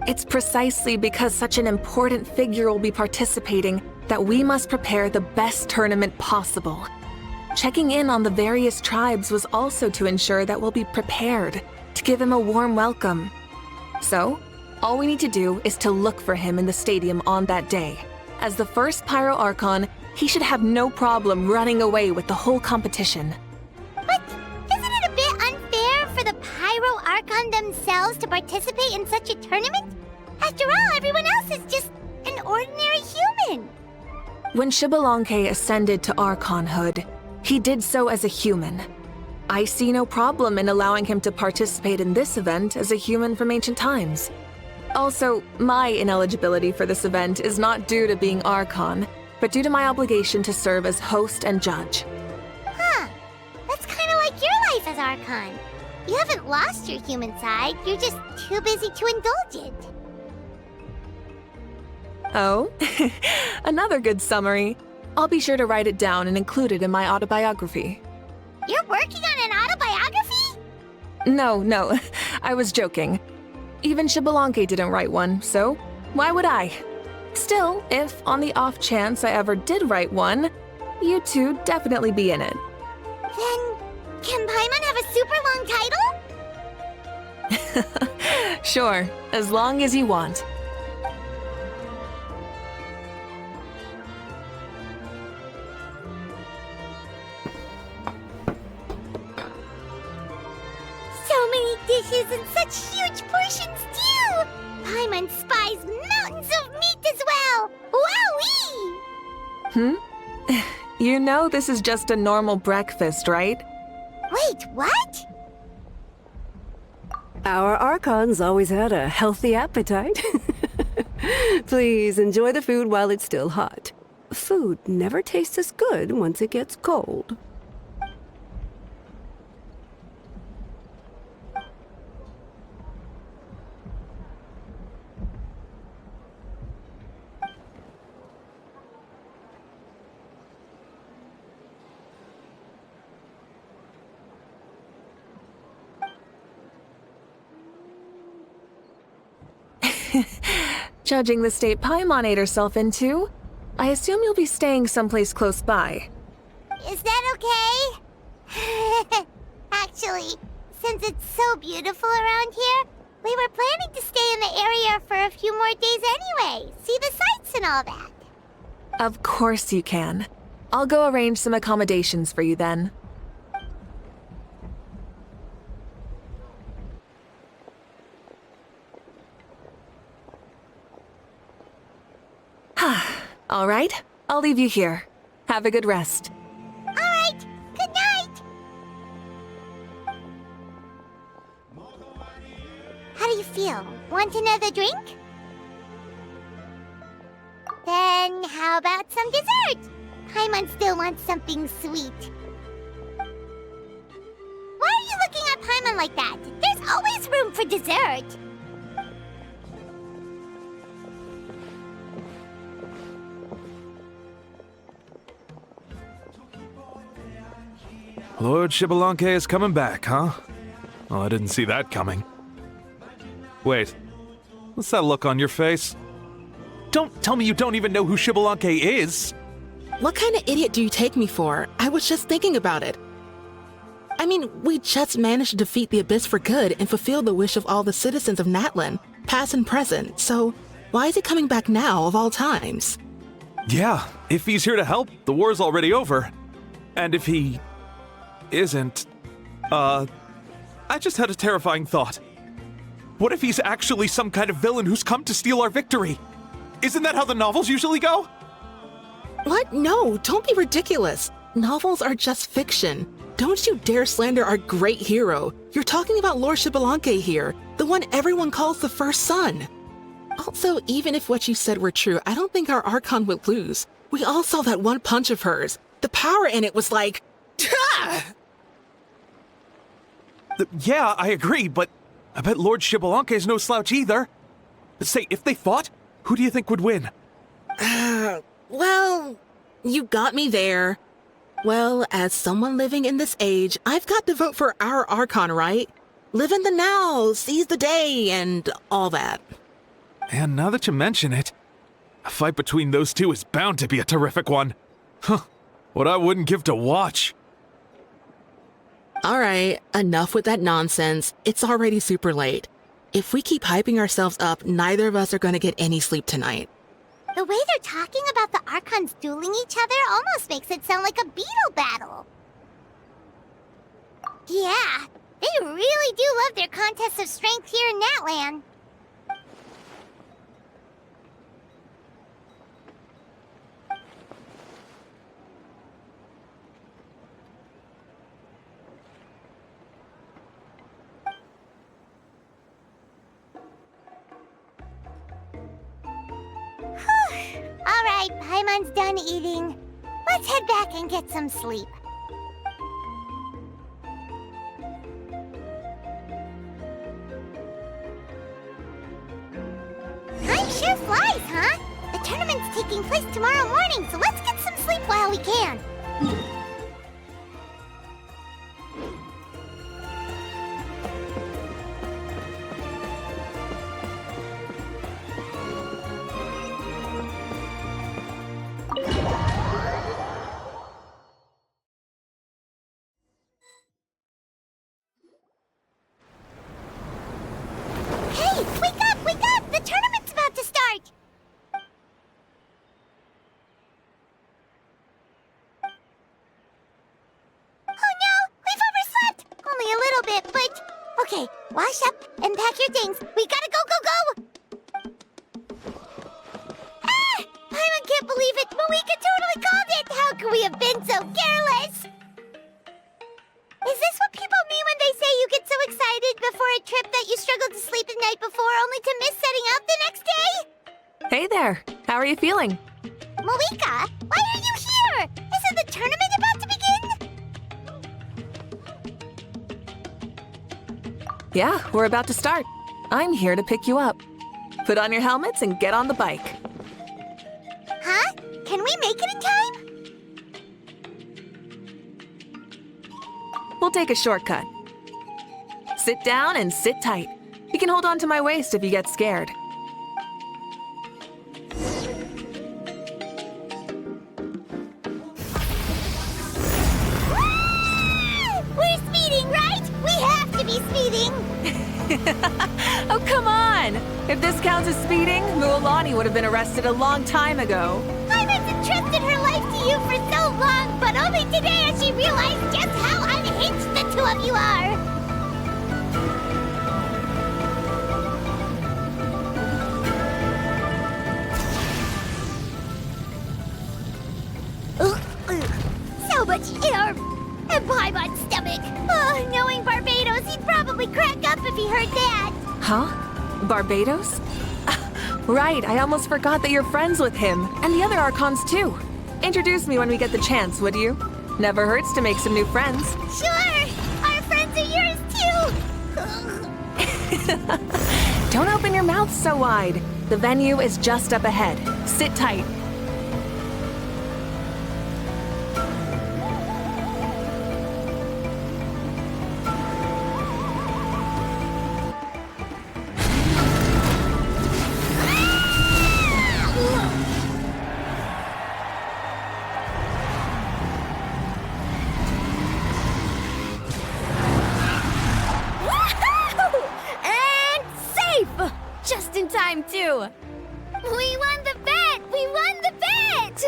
It's precisely because such an important figure will be participating that we must prepare the best tournament possible. Checking in on the various tribes was also to ensure that we'll be prepared to give him a warm welcome. So, all we need to do is to look for him in the stadium on that day. As the first Pyro Archon, he should have no problem running away with the whole competition. But isn't it a bit unfair for the Pyro Archon themselves to participate in such a tournament? After all, everyone else is just an ordinary human. When Xbalanque ascended to Archonhood, he did so as a human. I see no problem in allowing him to participate in this event as a human from ancient times. Also, my ineligibility for this event is not due to being Archon, but due to my obligation to serve as host and judge. Huh. That's kind of like your life as Archon. You haven't lost your human side, you're just too busy to indulge it. Oh, another good summary. I'll be sure to write it down and include it in my autobiography. You're working on an autobiography? No, I was joking. Even Xbalanque didn't write one, so why would I? Still, if on the off chance I ever did write one, you two definitely be in it. Then, can Paimon have a super long title? Sure, as long as you want. So many dishes and such huge portions too! Paimon spies mountains of meat as well! Wowee! You know this is just a normal breakfast, right? Wait, what? Our Archons always had a healthy appetite. Please enjoy the food while it's still hot. Food never tastes as good once it gets cold. Judging the state Paimon ate herself into, I assume you'll be staying someplace close by. Is that okay? Actually, since it's so beautiful around here, we were planning to stay in the area for a few more days anyway. See the sights and all that. Of course you can. I'll go arrange some accommodations for you then. All right, I'll leave you here. Have a good rest. All right, good night. How do you feel? Want another drink? Then how about some dessert? Paimon still wants something sweet. Why are you looking at Paimon like that? There's always room for dessert. Lord Xbalanque is coming back, huh? Oh, I didn't see that coming. Wait, what's that look on your face? Don't tell me you don't even know who Xbalanque is! What kind of idiot do you take me for? I was just thinking about it. I mean, we just managed to defeat the Abyss for good and fulfill the wish of all the citizens of Natlan, past and present, so why is he coming back now of all times? Yeah, if he's here to help, the war's already over. And if he isn't, I just had a terrifying thought. What if he's actually some kind of villain who's come to steal our victory? Isn't that how the novels usually go? What? No, don't be ridiculous. Novels are just fiction. Don't you dare slander our great hero. You're talking about Lord Xbalanque here, the one everyone calls the First Son. Also, even if what you said were true, I don't think our Archon would lose. We all saw that one punch of hers. The power in it was like... Ah! Yeah, I agree, but I bet Lord Xbalanque is no slouch either. Say, if they fought, who do you think would win? Well, You got me there. Well, as someone living in this age, I've got to vote for our Archon, right? Live in the now, seize the day, and all that. And now that you mention it, a fight between those two is bound to be a terrific one. Huh, what I wouldn't give to watch. All right, enough with that nonsense. It's already super late. If we keep hyping ourselves up, neither of us are going to get any sleep tonight. The way they're talking about the Archons dueling each other almost makes it sound like a beetle battle. Yeah, they really do love their contests of strength here in Natlan. Alright, Paimon's done eating. Let's head back and get some sleep. Time sure flies, huh? The tournament's taking place tomorrow morning, so let's get some sleep while we can. Hey, wake up, wake up! The tournament's about to start! Oh no, we've overslept! Only a little bit, but... Okay, wash up and pack your things. We gotta go, go, go! Ah! Paimon can't believe it! Mawika totally called it! How could we have been so careless? Is this what people mean when they say you get so excited before a trip that you struggled to sleep the night before only to miss setting out the next day? Hey there. How are you feeling? Mawika, why are you here? Isn't the tournament about to begin? Yeah, we're about to start. I'm here to pick you up. Put on your helmets and get on the bike. Huh? Can we make it in time? We'll take a shortcut. Sit down and sit tight. You can hold on to my waist if you get scared. We're speeding, right? We have to be speeding! Oh, come on! If this counts as speeding, Mualani would have been arrested a long time ago. Paimon's entrusted her life to you for so long, but only today has she realized just how unhinged the two of you are! So much air! And Paimon's stomach! Oh, knowing Barbados, he'd probably crack up if he heard that! Huh? Barbados? Right, I almost forgot that you're friends with him, and the other Archons too. Introduce me when we get the chance, would you? Never hurts to make some new friends. Sure! Our friends are yours too! Don't open your mouth so wide. The venue is just up ahead. Sit tight. Just in time, too. We won the bet! We won the bet!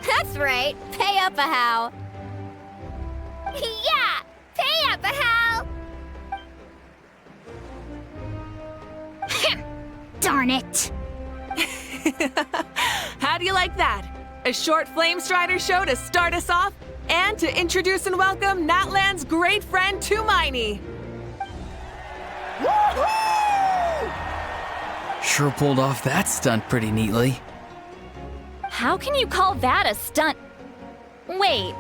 That's right. Pay up a how. Yeah! Pay up a how! Darn it! How do you like that? A short Flame Strider show to start us off, and to introduce and welcome Natlan's great friend, Tumaini. Sure pulled off that stunt pretty neatly. How can you call that a stunt? Wait,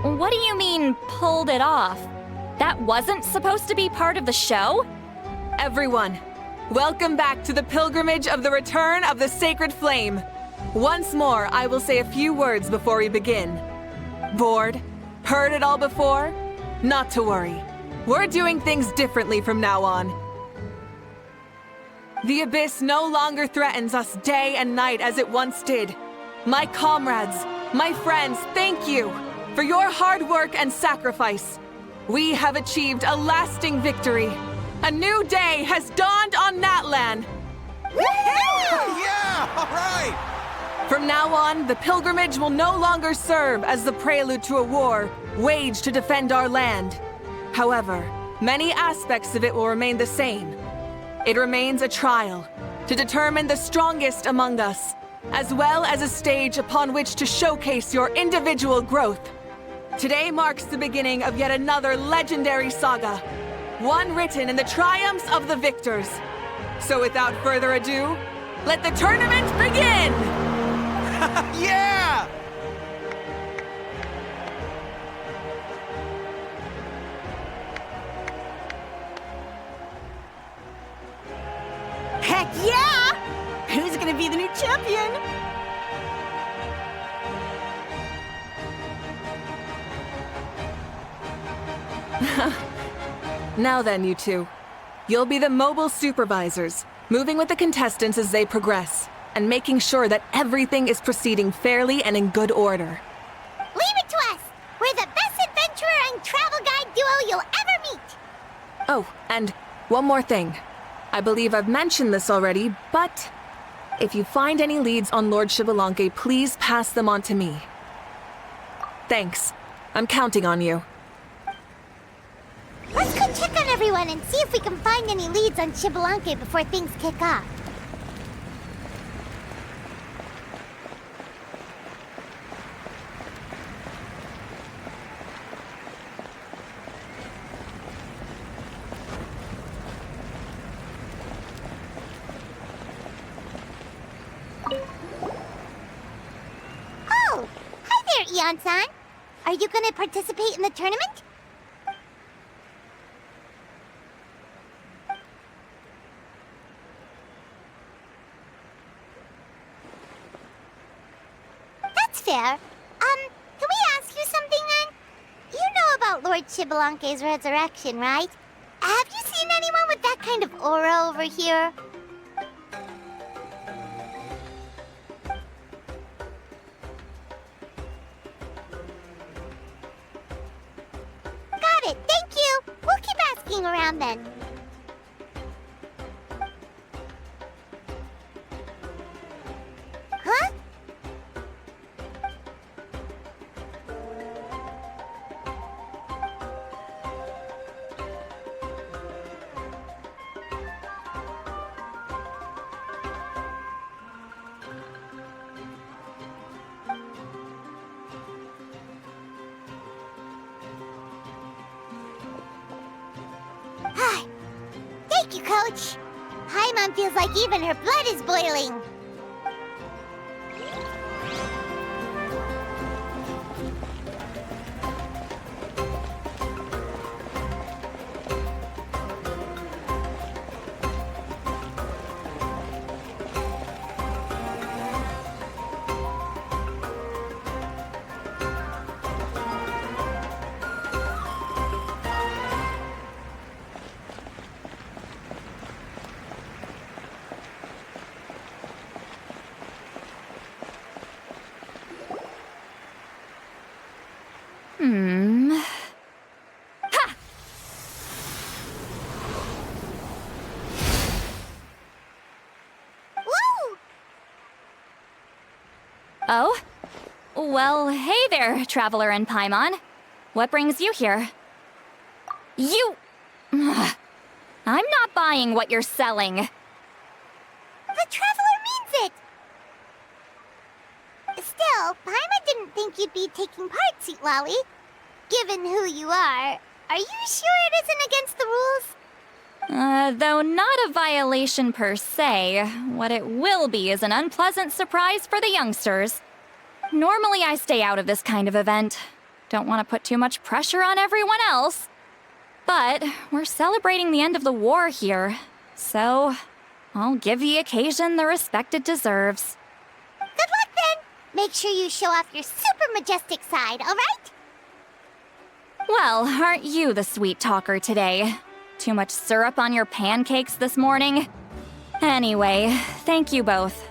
what do you mean, pulled it off? That wasn't supposed to be part of the show? Everyone, welcome back to the pilgrimage of the return of the Sacred Flame. Once more, I will say a few words before we begin. Bored? Heard it all before? Not to worry. We're doing things differently from now on. The Abyss no longer threatens us day and night as it once did. My comrades, my friends, thank you for your hard work and sacrifice. We have achieved a lasting victory. A new day has dawned on Natlan. Yeah! All right! From now on, the pilgrimage will no longer serve as the prelude to a war waged to defend our land. However, many aspects of it will remain the same. It remains a trial to determine the strongest among us, as well as a stage upon which to showcase your individual growth. Today marks the beginning of yet another legendary saga, one written in the triumphs of the victors. So without further ado, let the tournament begin! Yeah! Heck yeah! Who's gonna be the new champion? Now then, you two. You'll be the mobile supervisors, moving with the contestants as they progress, and making sure that everything is proceeding fairly and in good order. Leave it to us! We're the best adventurer and travel guide duo you'll ever meet! Oh, and one more thing. I believe I've mentioned this already, but if you find any leads on Lord Xbalanque, please pass them on to me. Thanks. I'm counting on you. Let's go check on everyone and see if we can find any leads on Xbalanque before things kick off. Oh! Hi there, Eon-san! Are you gonna participate in the tournament? That's fair. Can we ask you something then? You know about Lord Xbalanque's resurrection, right? Have you seen anyone with that kind of aura over here? Got it, thank you! We'll keep asking around then. Huh? Thank you, Coach. Paimon feels like even her blood is boiling. Woo! Oh? Well, hey there, Traveler and Paimon. What brings you here? You... I'm not buying what you're selling. The Traveler means it! Still, Paimon didn't think you'd be taking part, Sweet Lolly. Given who you are you sure it isn't against the rules? Though not a violation per se, what it will be is an unpleasant surprise for the youngsters. Normally I stay out of this kind of event. Don't want to put too much pressure on everyone else. But we're celebrating the end of the war here, so I'll give the occasion the respect it deserves. Good luck Make sure you show off your super majestic side, alright? Well, aren't you the sweet talker today? Too much syrup on your pancakes this morning? Anyway, thank you both.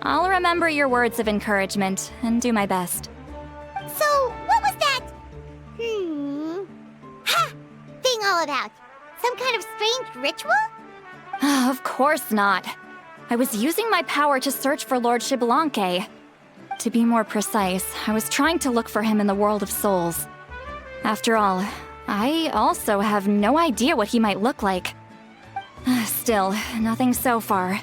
I'll remember your words of encouragement and do my best. So, what was that? Ha! Thing all about? Some kind of strange ritual? Of course not. I was using my power to search for Lord Xbalanque. To be more precise, I was trying to look for him in the world of souls. After all, I also have no idea what he might look like. Still, nothing so far.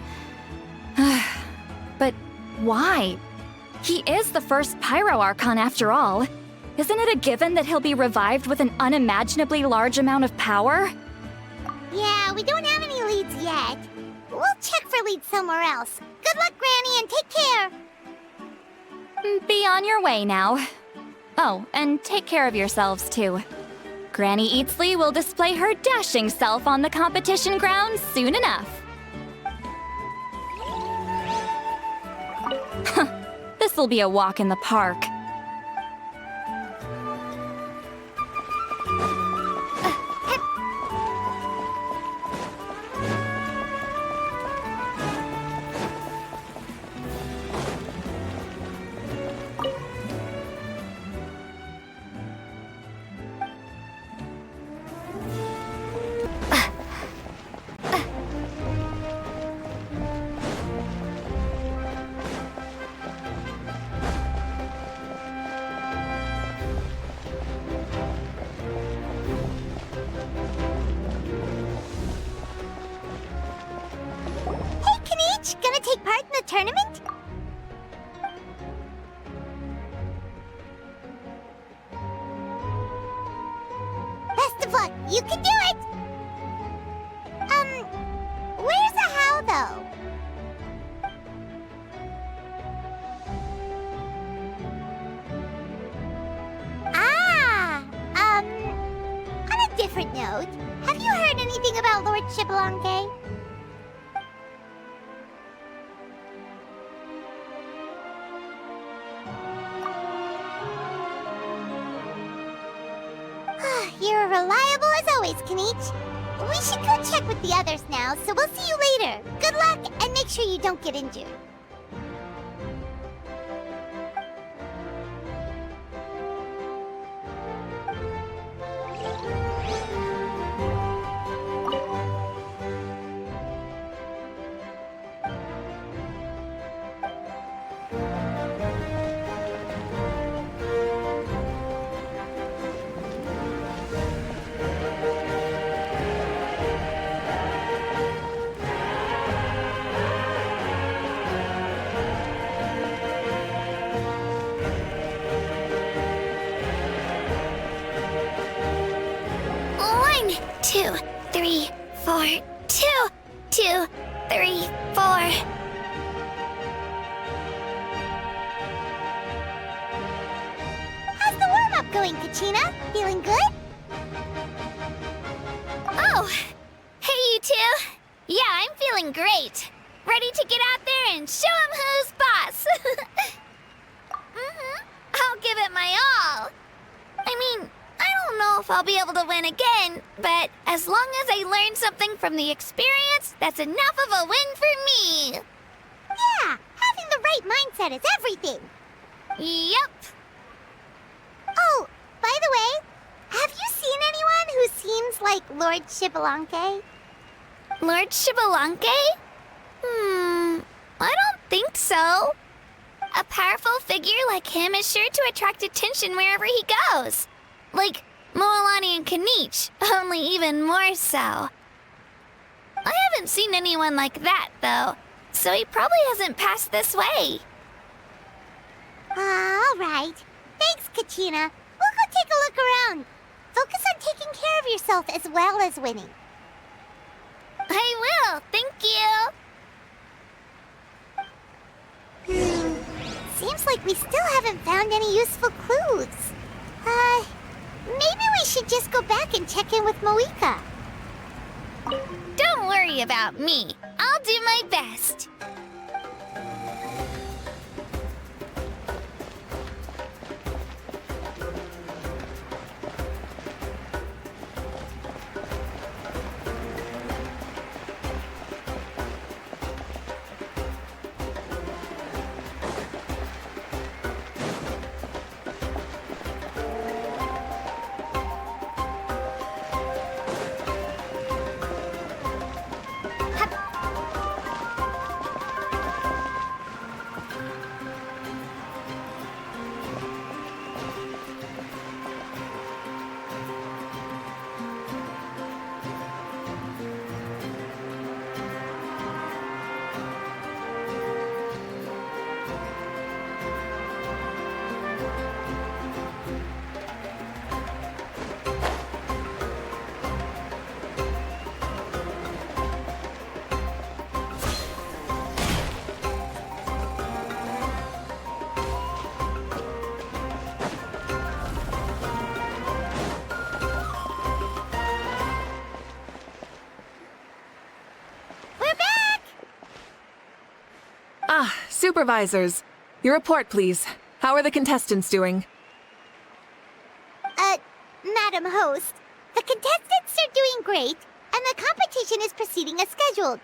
But why? He is the first Pyro Archon after all. Isn't it a given that he'll be revived with an unimaginably large amount of power? Yeah, we don't have any leads yet. We'll check for leads somewhere else. Good luck, Granny, and take care! Be on your way now. Oh, and take care of yourselves too. Granny Eatsley will display her dashing self on the competition grounds soon enough. This'll be a walk in the park. Gonna take part in the tournament? Best of luck, you can do it! Where's the how, though? On a different note, have you heard anything about Lord Xbalanque? You're reliable as always, Kanich. We should go check with the others now, so we'll see you later. Good luck, and make sure you don't get injured. Two, three, four. 2, 2, 3, 4. How's the warm-up going, Kachina? Feeling good? Oh, hey you two. Yeah, I'm feeling great. Ready to get out there and show 'em who's boss. I'll give it my all. I mean, I don't know if I'll be able to win again, but as long as I learn something from the experience, that's enough of a win for me. Yeah, having the right mindset is everything. Yep. Oh, by the way, have you seen anyone who seems like Lord Xbalanque? Lord Xbalanque? I don't think so. A powerful figure like him is sure to attract attention wherever he goes. Like Moalani and Kanich, only even more so. I haven't seen anyone like that, though, so he probably hasn't passed this way. All right. Thanks, Kachina. We'll go take a look around. Focus on taking care of yourself as well as winning. I will, thank you. Seems like we still haven't found any useful clues. Maybe we should just go back and check in with Moika. Don't worry about me. I'll do my best. Supervisors, your report, please. How are the contestants doing? Madam Host, the contestants are doing great, and the competition is proceeding as scheduled.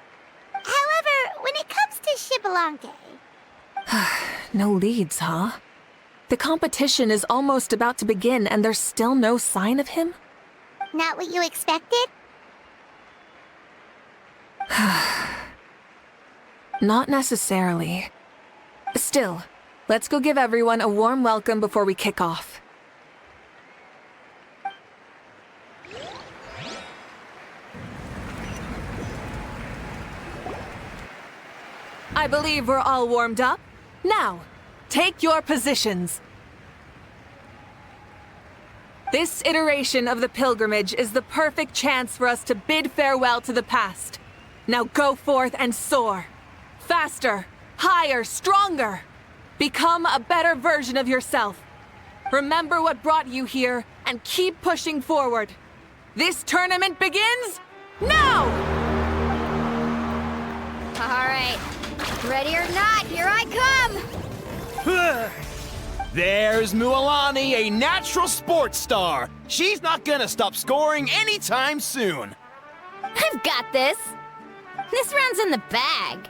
However, when it comes to Xbalanque... No leads, huh? The competition is almost about to begin, and there's still no sign of him? Not what you expected? Not necessarily. Still, let's go give everyone a warm welcome before we kick off. I believe we're all warmed up. Now, take your positions. This iteration of the pilgrimage is the perfect chance for us to bid farewell to the past. Now go forth and soar. Faster, higher, stronger. Become a better version of yourself. Remember what brought you here and keep pushing forward. This tournament begins now! All right. Ready or not, here I come! There's Mualani, a natural sports star. She's not gonna stop scoring anytime soon. I've got this. This round's in the bag.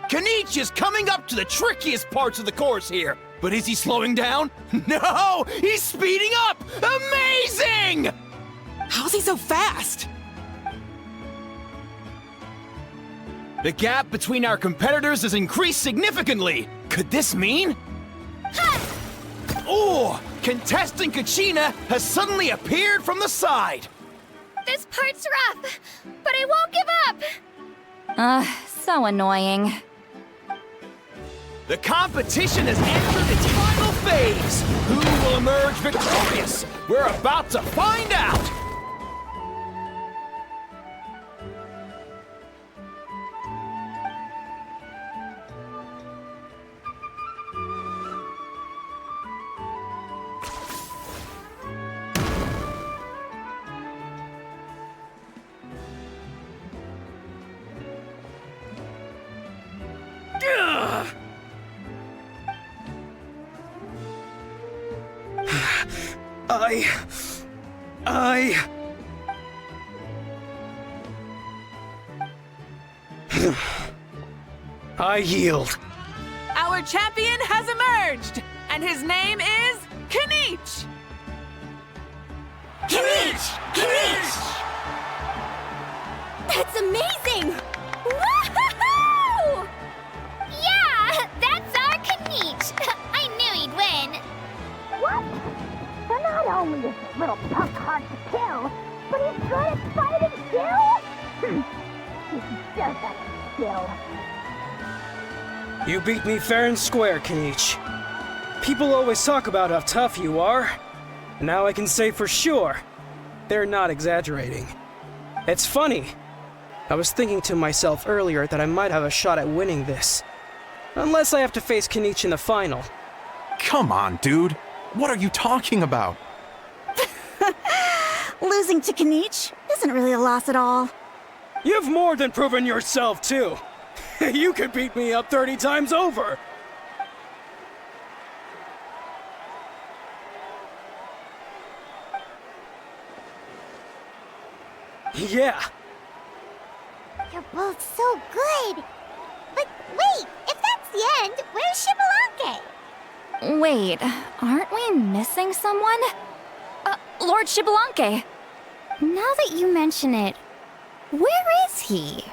Kenichi is coming up to the trickiest parts of the course here. But is he slowing down? No! He's speeding up! Amazing! How's he so fast? The gap between our competitors has increased significantly. Could this mean? Oh! Contestant Kachina has suddenly appeared from the side. This part's rough, but I won't give up. So annoying. The competition has entered its final phase. Who will emerge victorious? We're about to find out. I yield. Our champion has emerged, and his name is Kenichi! Kenichi! Kenichi! That's amazing! Woohoo! Yeah, that's our Kenichi. I knew he'd win. What? So not only is this little punk hard to kill, but he's good at fighting too? He does have skill. You beat me fair and square, Kenichi. People always talk about how tough you are. And now I can say for sure, they're not exaggerating. It's funny. I was thinking to myself earlier that I might have a shot at winning this. Unless I have to face Kenichi in the final. Come on, dude. What are you talking about? Losing to Kenichi isn't really a loss at all. You've more than proven yourself, too. You could beat me up 30 times over. Yeah. You're both so good. But wait, if that's the end, where's Xbalanque? Wait, aren't we missing someone? Lord Xbalanque. Now that you mention it, where is he?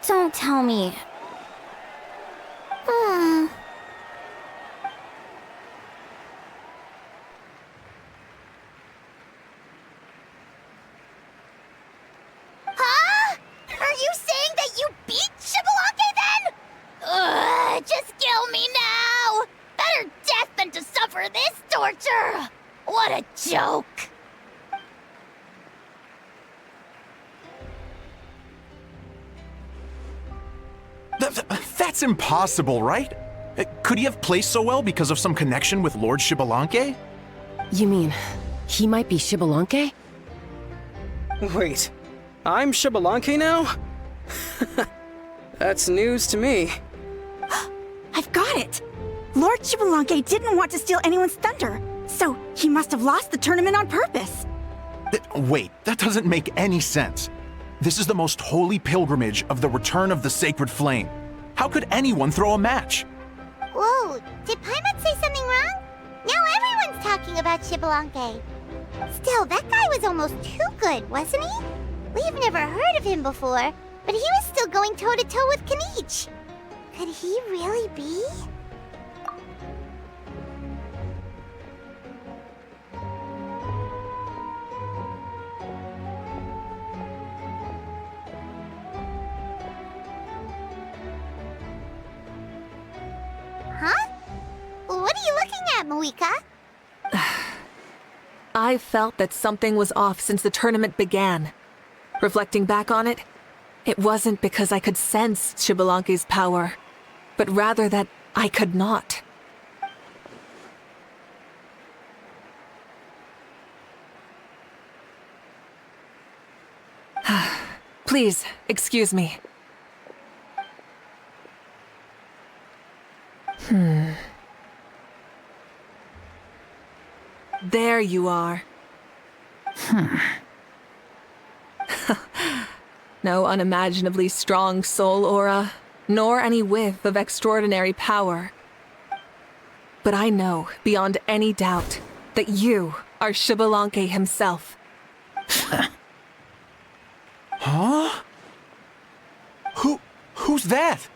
Don't tell me. Huh? Are you saying that you beat What a joke! That's impossible, right? Could he have played so well because of some connection with Lord Xbalanque? You mean, he might be Xbalanque? Wait, I'm Xbalanque now? That's news to me. I've got it! Lord Xbalanque didn't want to steal anyone's thunder, so he must have lost the tournament on purpose. Wait, that doesn't make any sense. This is the most holy pilgrimage of the return of the Sacred Flame. How could anyone throw a match? Whoa, did Paimon say something wrong? Now everyone's talking about Xbalanque. Still, that guy was almost too good, wasn't he? We've never heard of him before, but he was still going toe-to-toe with Kniech. Could he really be? Huh? What are you looking at, Mawika? I felt that something was off since the tournament began. Reflecting back on it, it wasn't because I could sense Xbalanque's power, but rather that I could not. Please, excuse me. There you are. No unimaginably strong soul aura, nor any whiff of extraordinary power. But I know, beyond any doubt, that you are Xbalanque himself. Huh? Who's that?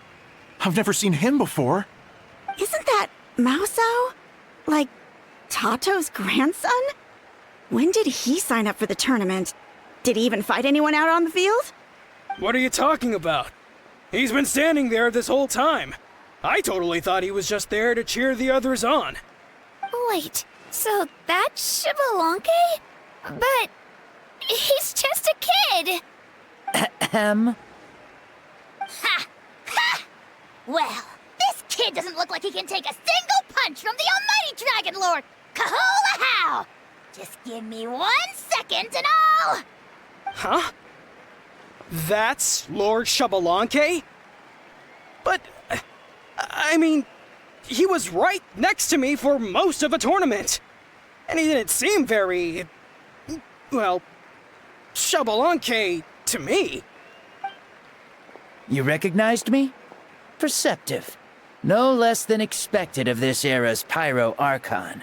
I've never seen him before. Isn't that Mauso? Like, Tato's grandson? When did he sign up for the tournament? Did he even fight anyone out on the field? What are you talking about? He's been standing there this whole time. I totally thought he was just there to cheer the others on. Wait, so that's Xbalanque? But he's just a kid. Ha! Ha! Well, this kid doesn't look like he can take a single punch from the almighty Dragon Lord! Kahola how! Just give me 1 second and I'll... Huh? That's Lord Xbalanque? But, I mean, he was right next to me for most of the tournament. And he didn't seem very... well, Xbalanque to me. You recognized me? Perceptive. No less than expected of this era's Pyro Archon.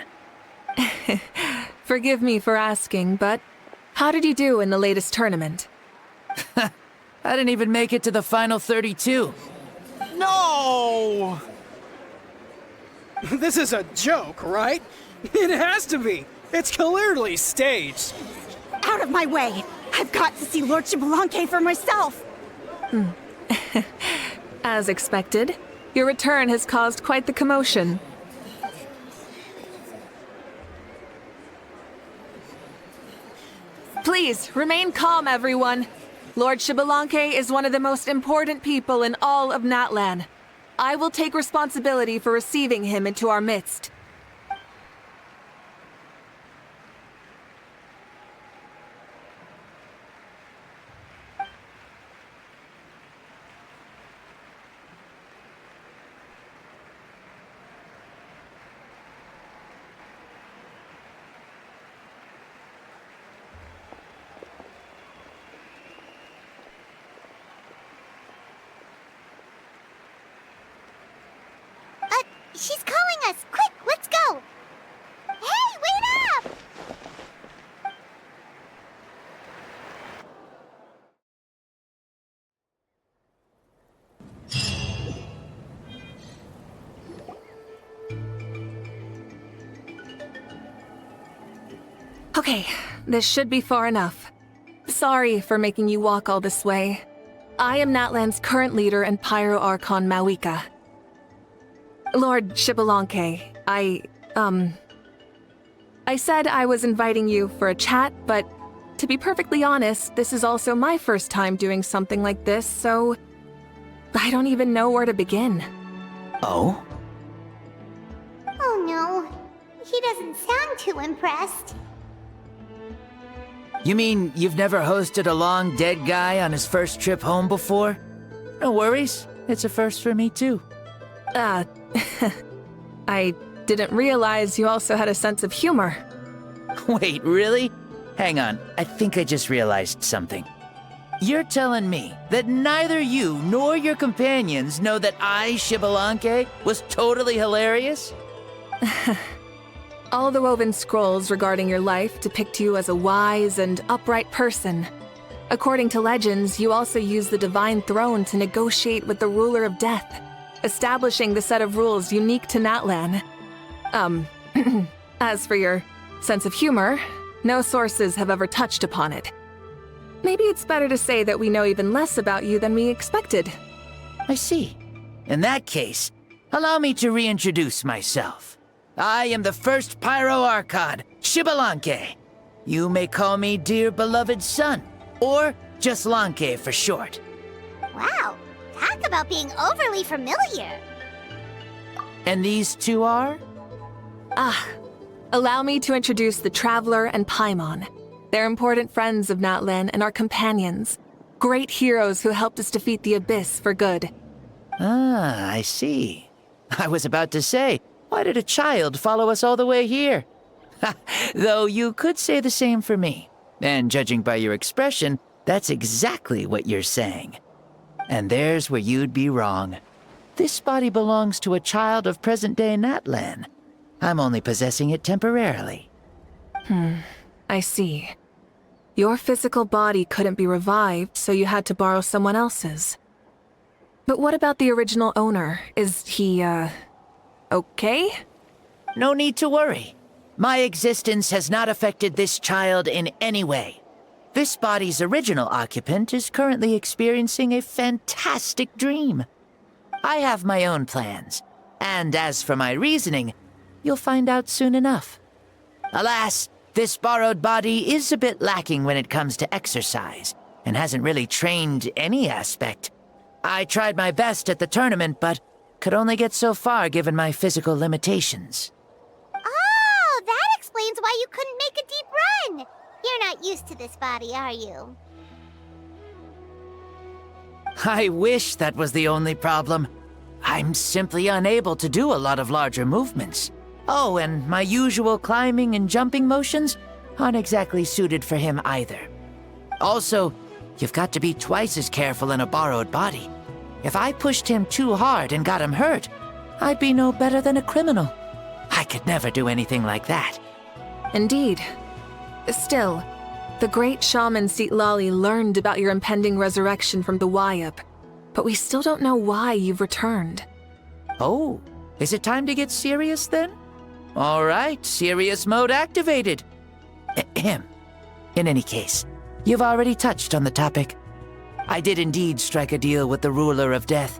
Forgive me for asking, but how did you do in the latest tournament? I didn't even make it to the final 32. No! This is a joke, right? It has to be. It's clearly staged. Out of my way! I've got to see Lord Xbalanque for myself! As expected, your return has caused quite the commotion. Please, remain calm, everyone. Lord Xbalanque is one of the most important people in all of Natlan. I will take responsibility for receiving him into our midst. She's calling us! Quick, let's go! Hey, wait up! Okay, this should be far enough. Sorry for making you walk all this way. I am Natlan's current leader and Pyro Archon Mawika. Lord Xbalanque, I said I was inviting you for a chat, but to be perfectly honest, this is also my first time doing something like this, so I don't even know where to begin. Oh? Oh no. He doesn't sound too impressed. You mean you've never hosted a long dead guy on his first trip home before? No worries. It's a first for me, too. I didn't realize you also had a sense of humor. Wait, really? Hang on. I think I just realized something. You're telling me that neither you nor your companions know that I, Xbalanque, was totally hilarious? All the woven scrolls regarding your life depict you as a wise and upright person. According to legends, you also use the Divine Throne to negotiate with the Ruler of Death, establishing the set of rules unique to Natlan. As for your sense of humor, no sources have ever touched upon it. Maybe it's better to say that we know even less about you than we expected. I see. In that case, allow me to reintroduce myself. I am the first Pyro Archon, Xbalanque. You may call me dear beloved son, or just Lanque for short. Wow, talk about being overly familiar. And these two are? Allow me to introduce the Traveler and Paimon. They're important friends of Natlan and our companions. Great heroes who helped us defeat the Abyss for good. Ah, I see. I was about to say, why did a child follow us all the way here? Though you could say the same for me. And judging by your expression, that's exactly what you're saying. And there's where you'd be wrong. This body belongs to a child of present-day Natlan. I'm only possessing it temporarily. I see. Your physical body couldn't be revived, so you had to borrow someone else's. But what about the original owner? Is he, okay? No need to worry. My existence has not affected this child in any way. This body's original occupant is currently experiencing a fantastic dream. I have my own plans, and as for my reasoning, you'll find out soon enough. Alas, this borrowed body is a bit lacking when it comes to exercise, and hasn't really trained any aspect. I tried my best at the tournament, but could only get so far given my physical limitations. Oh, that explains why you couldn't make a deep run. You're not used to this body, are you? I wish that was the only problem. I'm simply unable to do a lot of larger movements. Oh, and my usual climbing and jumping motions aren't exactly suited for him either. Also, you've got to be twice as careful in a borrowed body. If I pushed him too hard and got him hurt, I'd be no better than a criminal. I could never do anything like that. Indeed. Still, the great shaman Citlali learned about your impending resurrection from the Wayup, but we still don't know why you've returned. Oh, is it time to get serious then? All right, serious mode activated. Ahem. In any case, you've already touched on the topic. I did indeed strike a deal with the Ruler of Death.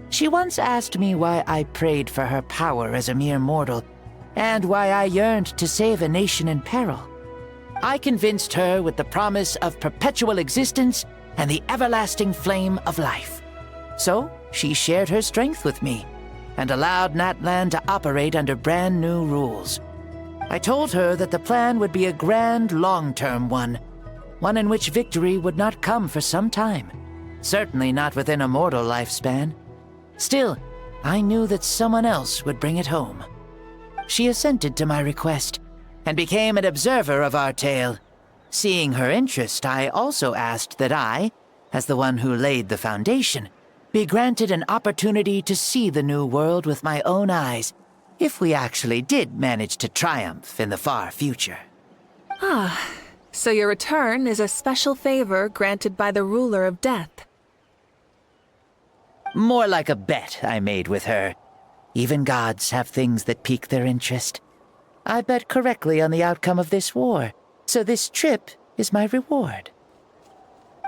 She once asked me why I prayed for her power as a mere mortal, and why I yearned to save a nation in peril. I convinced her with the promise of perpetual existence and the everlasting flame of life. So, she shared her strength with me, and allowed Natlan to operate under brand new rules. I told her that the plan would be a grand, long-term one in which victory would not come for some time, certainly not within a mortal lifespan. Still, I knew that someone else would bring it home. She assented to my request, and became an observer of our tale. Seeing her interest, I also asked that I, as the one who laid the foundation, be granted an opportunity to see the new world with my own eyes, if we actually did manage to triumph in the far future. So your return is a special favor granted by the Ruler of Death. More like a bet I made with her. Even gods have things that pique their interest. I bet correctly on the outcome of this war, so this trip is my reward.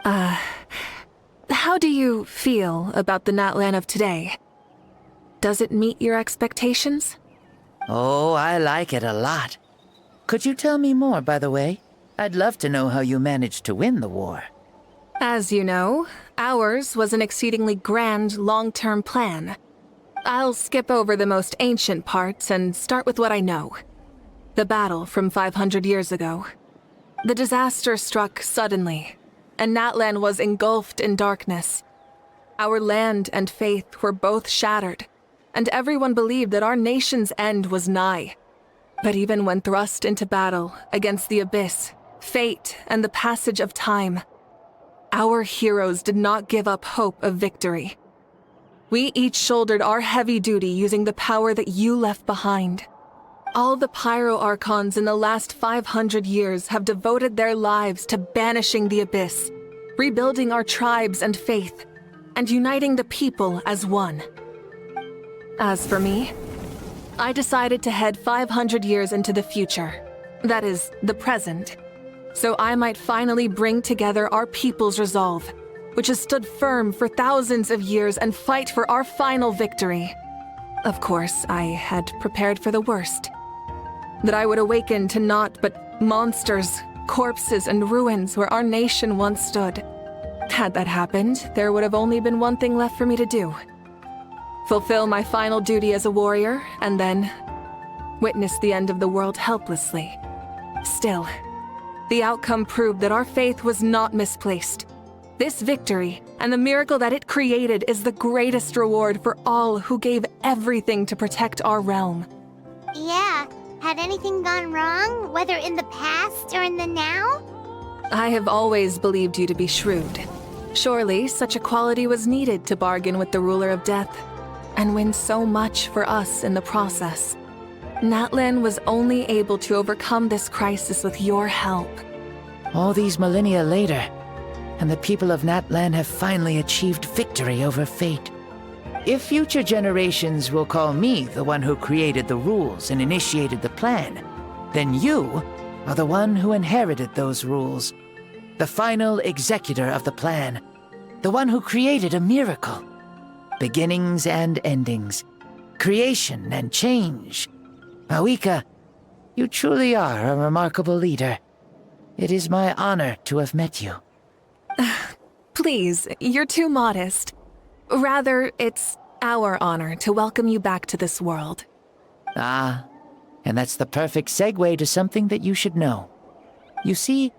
How do you feel about the Natlan of today? Does it meet your expectations? Oh, I like it a lot. Could you tell me more, by the way? I'd love to know how you managed to win the war. As you know, ours was an exceedingly grand long-term plan. I'll skip over the most ancient parts and start with what I know. The battle from 500 years ago. The disaster struck suddenly, and Natlan was engulfed in darkness. Our land and faith were both shattered, and everyone believed that our nation's end was nigh. But even when thrust into battle against the abyss, fate, and the passage of time, our heroes did not give up hope of victory. We each shouldered our heavy duty using the power that you left behind. All the Pyro Archons in the last 500 years have devoted their lives to banishing the abyss, rebuilding our tribes and faith, and uniting the people as one. As for me, I decided to head 500 years into the future, that is, the present, so I might finally bring together our people's resolve, which has stood firm for thousands of years, and fight for our final victory. Of course, I had prepared for the worst. That I would awaken to naught but monsters, corpses, and ruins where our nation once stood. Had that happened, there would have only been one thing left for me to do. Fulfill my final duty as a warrior, and then witness the end of the world helplessly. Still, the outcome proved that our faith was not misplaced. This victory, and the miracle that it created, is the greatest reward for all who gave everything to protect our realm. Yeah, had anything gone wrong, whether in the past or in the now? I have always believed you to be shrewd. Surely, such a quality was needed to bargain with the ruler of death, and win so much for us in the process. Natlan was only able to overcome this crisis with your help. All these millennia later, and the people of Natlan have finally achieved victory over fate. If future generations will call me the one who created the rules and initiated the plan, then you are the one who inherited those rules. The final executor of the plan. The one who created a miracle. Beginnings and endings. Creation and change. Mawika, you truly are a remarkable leader. It is my honor to have met you. Please, you're too modest. Rather, it's our honor to welcome you back to this world. Ah, and that's the perfect segue to something that you should know. You see,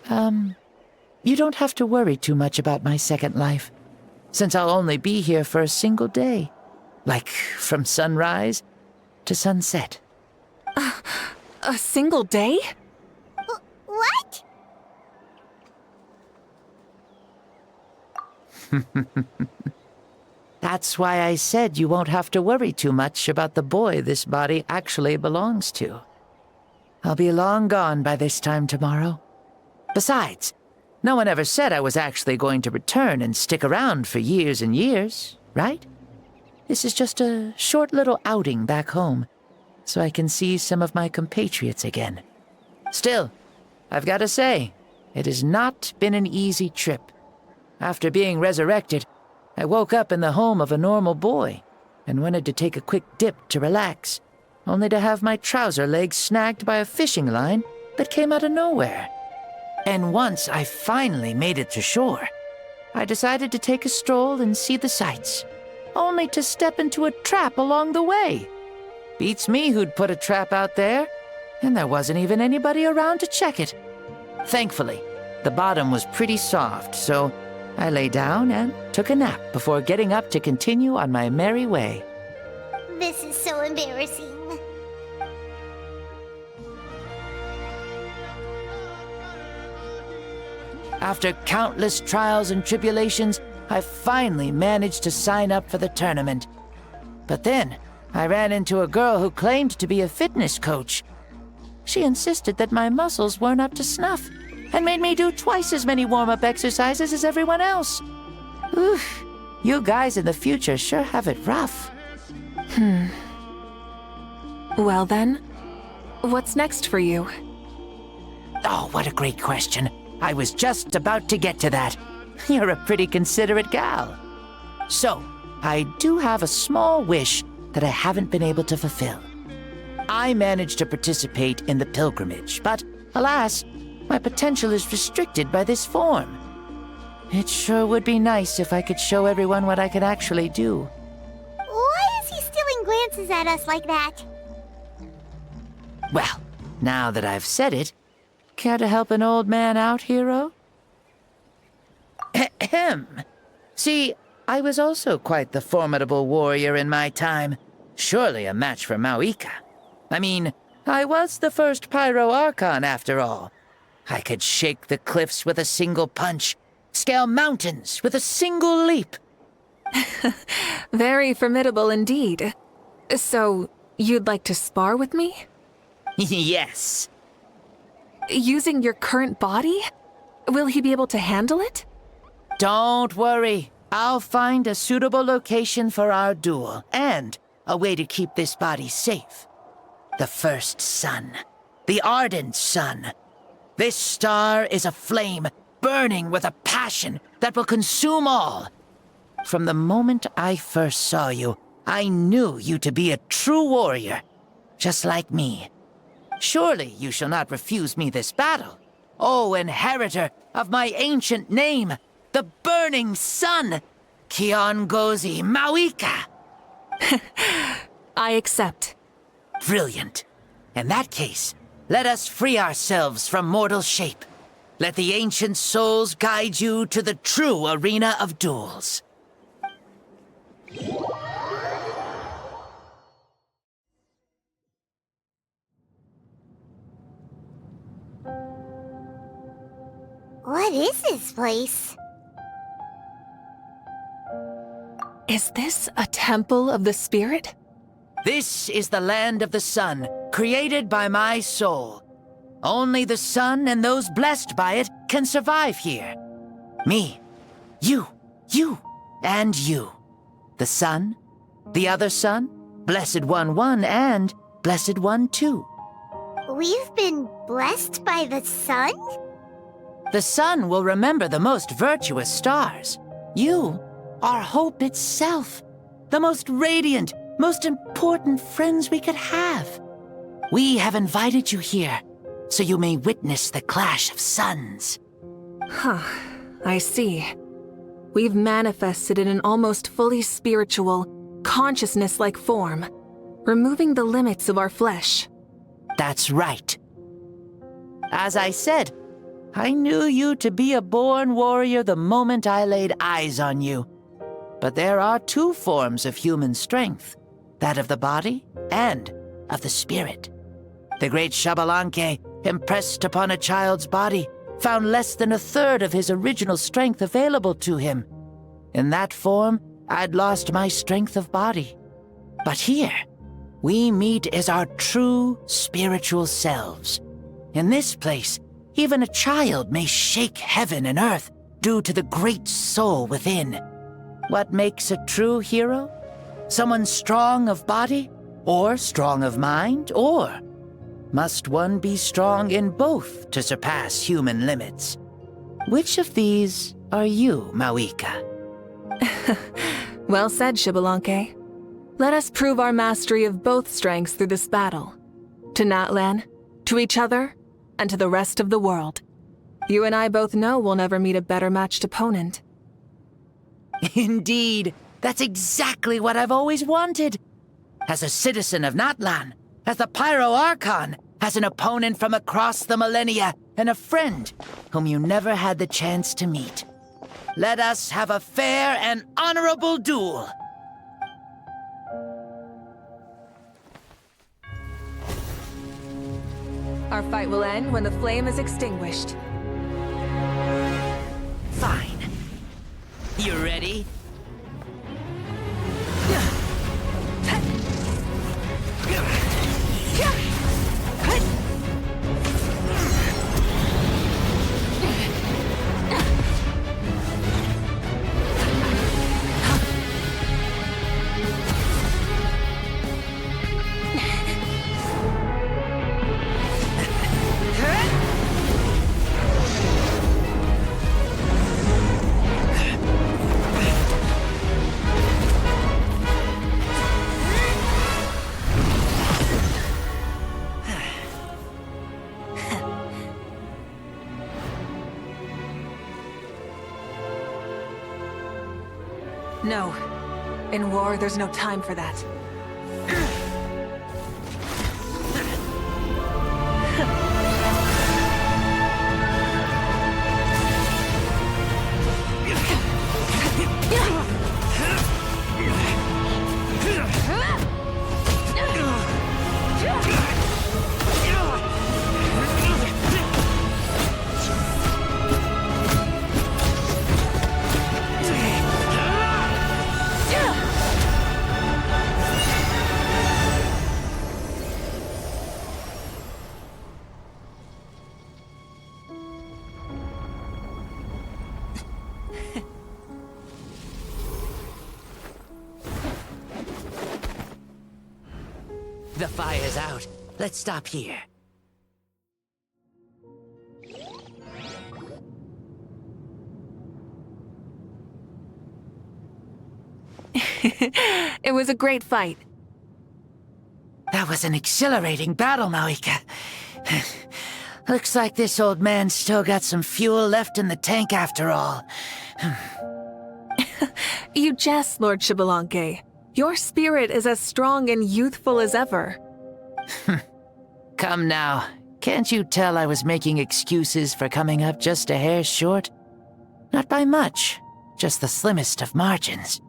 you don't have to worry too much about my second life, since I'll only be here for a single day. Like, from sunrise to sunset. A single day? What? That's why I said you won't have to worry too much about the boy this body actually belongs to. I'll be long gone by this time tomorrow. Besides, no one ever said I was actually going to return and stick around for years and years, right? This is just a short little outing back home, so I can see some of my compatriots again. Still, I've got to say, it has not been an easy trip. After being resurrected, I woke up in the home of a normal boy and wanted to take a quick dip to relax, only to have my trouser legs snagged by a fishing line that came out of nowhere. And once I finally made it to shore, I decided to take a stroll and see the sights, only to step into a trap along the way. Beats me who'd put a trap out there, and there wasn't even anybody around to check it. Thankfully, the bottom was pretty soft, so I lay down and took a nap before getting up to continue on my merry way. This is so embarrassing. After countless trials and tribulations, I finally managed to sign up for the tournament. But then, I ran into a girl who claimed to be a fitness coach. She insisted that my muscles weren't up to snuff, and made me do twice as many warm-up exercises as everyone else. Oof, you guys in the future sure have it rough. Well then, what's next for you? Oh, what a great question. I was just about to get to that. You're a pretty considerate gal. So, I do have a small wish that I haven't been able to fulfill. I managed to participate in the pilgrimage, but alas, my potential is restricted by this form. It sure would be nice if I could show everyone what I can actually do. Why is he stealing glances at us like that? Well, now that I've said it, care to help an old man out, hero? Ahem. See, I was also quite the formidable warrior in my time. Surely a match for Mauika. I mean, I was the first Pyro Archon after all. I could shake the cliffs with a single punch, scale mountains with a single leap. Very formidable indeed. So, you'd like to spar with me? Yes. Using your current body? Will he be able to handle it? Don't worry. I'll find a suitable location for our duel, and a way to keep this body safe. The first sun. The ardent sun. This star is a flame, burning with a passion that will consume all. From the moment I first saw you, I knew you to be a true warrior, just like me. Surely you shall not refuse me this battle, O inheritor of my ancient name, the Burning Sun, Kiongozi Mauika. I accept. Brilliant. In that case, let us free ourselves from mortal shape. Let the ancient souls guide you to the true arena of duels. What is this place? Is this a temple of the spirit? This is the land of the sun, created by my soul. Only the sun and those blessed by it can survive here. Me, you, and you. The sun, the other sun, Blessed One 1, and Blessed One 2. We've been blessed by the sun? The sun will remember the most virtuous stars. You are hope itself, the most radiant, most important friends we could have. We have invited you here, so you may witness the clash of suns. Huh, I see. We've manifested in an almost fully spiritual, consciousness-like form, removing the limits of our flesh. That's right. As I said, I knew you to be a born warrior the moment I laid eyes on you. But there are two forms of human strength, that of the body and of the spirit. The great Xbalanque, impressed upon a child's body, found less than a third of his original strength available to him. In that form, I'd lost my strength of body. But here, we meet as our true spiritual selves. In this place, even a child may shake heaven and earth due to the great soul within. What makes a true hero? Someone strong of body, or strong of mind, or must one be strong in both to surpass human limits? Which of these are you, Mauika? Well said, Xbalanque. Let us prove our mastery of both strengths through this battle. To Natlan, to each other, and to the rest of the world. You and I both know we'll never meet a better matched opponent. Indeed, that's exactly what I've always wanted. As a citizen of Natlan, as the Pyro Archon, as an opponent from across the millennia, and a friend whom you never had the chance to meet. Let us have a fair and honorable duel. Our fight will end when the flame is extinguished. Fine. You ready? No. In war, there's no time for that. The fire's out. Let's stop here. It was a great fight. That was an exhilarating battle, Mawika. Looks like this old man's still got some fuel left in the tank after all. You jest, Lord Xbalanque. Your spirit is as strong and youthful as ever. Come now. Can't you tell I was making excuses for coming up just a hair short? Not by much, just the slimmest of margins.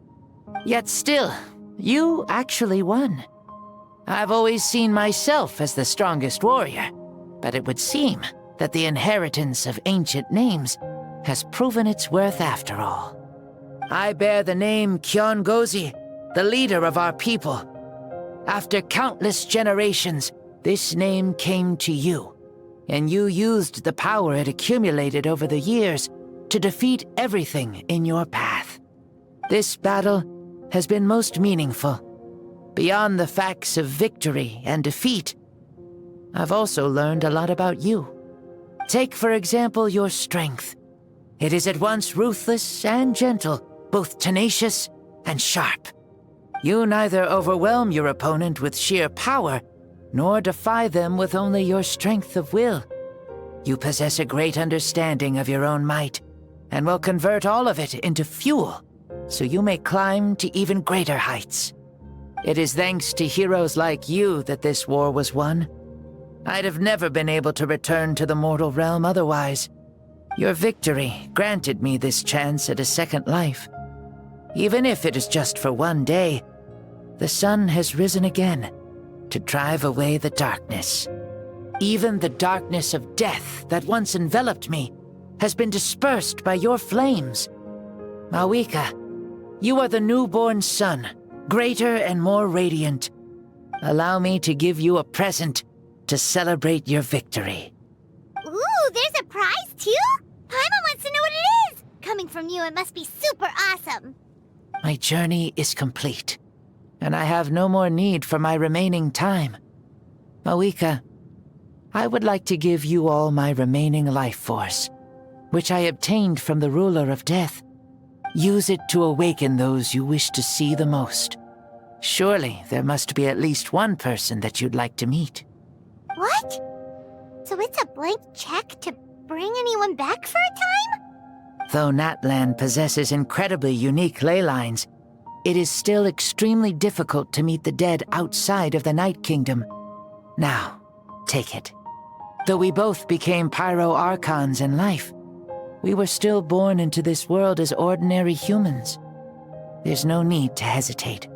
Yet still, you actually won. I've always seen myself as the strongest warrior, but it would seem that the inheritance of ancient names has proven its worth after all. I bear the name Kiongozi, the leader of our people. After countless generations, this name came to you, and you used the power it accumulated over the years to defeat everything in your path. This battle has been most meaningful. Beyond the facts of victory and defeat, I've also learned a lot about you. Take, for example, your strength. It is at once ruthless and gentle, both tenacious and sharp. You neither overwhelm your opponent with sheer power, nor defy them with only your strength of will. You possess a great understanding of your own might, and will convert all of it into fuel, so you may climb to even greater heights. It is thanks to heroes like you that this war was won. I'd have never been able to return to the mortal realm otherwise. Your victory granted me this chance at a second life. Even if it is just for one day, the sun has risen again to drive away the darkness. Even the darkness of death that once enveloped me has been dispersed by your flames. Mawika, you are the newborn sun, greater and more radiant. Allow me to give you a present to celebrate your victory. Ooh, there's a prize too? Paimon wants to know what it is! Coming from you, it must be super awesome. My journey is complete, and I have no more need for my remaining time. Mawika, I would like to give you all my remaining life force, which I obtained from the ruler of death. Use it to awaken those you wish to see the most. Surely there must be at least one person that you'd like to meet. What? So it's a blank check to bring anyone back for a time? Though Natlan possesses incredibly unique ley lines, it is still extremely difficult to meet the dead outside of the Night Kingdom. Now, take it. Though we both became Pyro Archons in life, we were still born into this world as ordinary humans. There's no need to hesitate.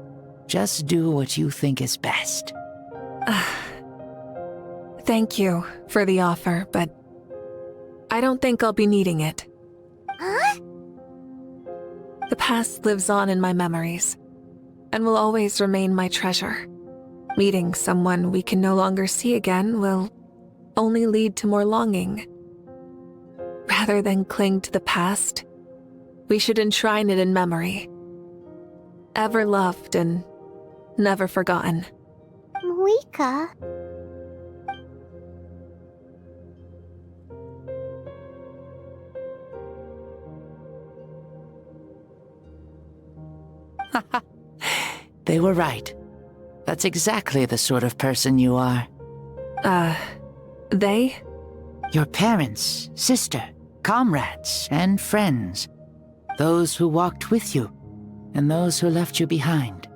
Just do what you think is best. Thank you for the offer, but I don't think I'll be needing it. Huh? The past lives on in my memories, and will always remain my treasure. Meeting someone we can no longer see again will only lead to more longing. Rather than cling to the past, we should enshrine it in memory. Ever loved and never forgotten. Mawika. They were right. That's exactly the sort of person you are. They? Your parents, sister, comrades, and friends. Those who walked with you, and those who left you behind.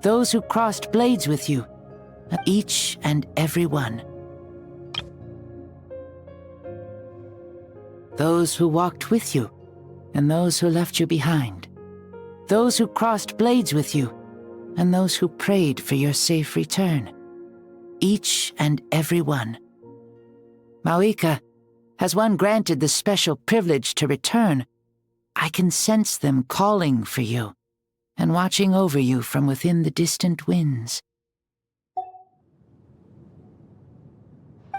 Those who crossed blades with you, each and every one. Those who walked with you, and those who left you behind. Those who crossed blades with you, and those who prayed for your safe return. Each and every one. Mawika, has one granted the special privilege to return, I can sense them calling for you and watching over you from within the distant winds.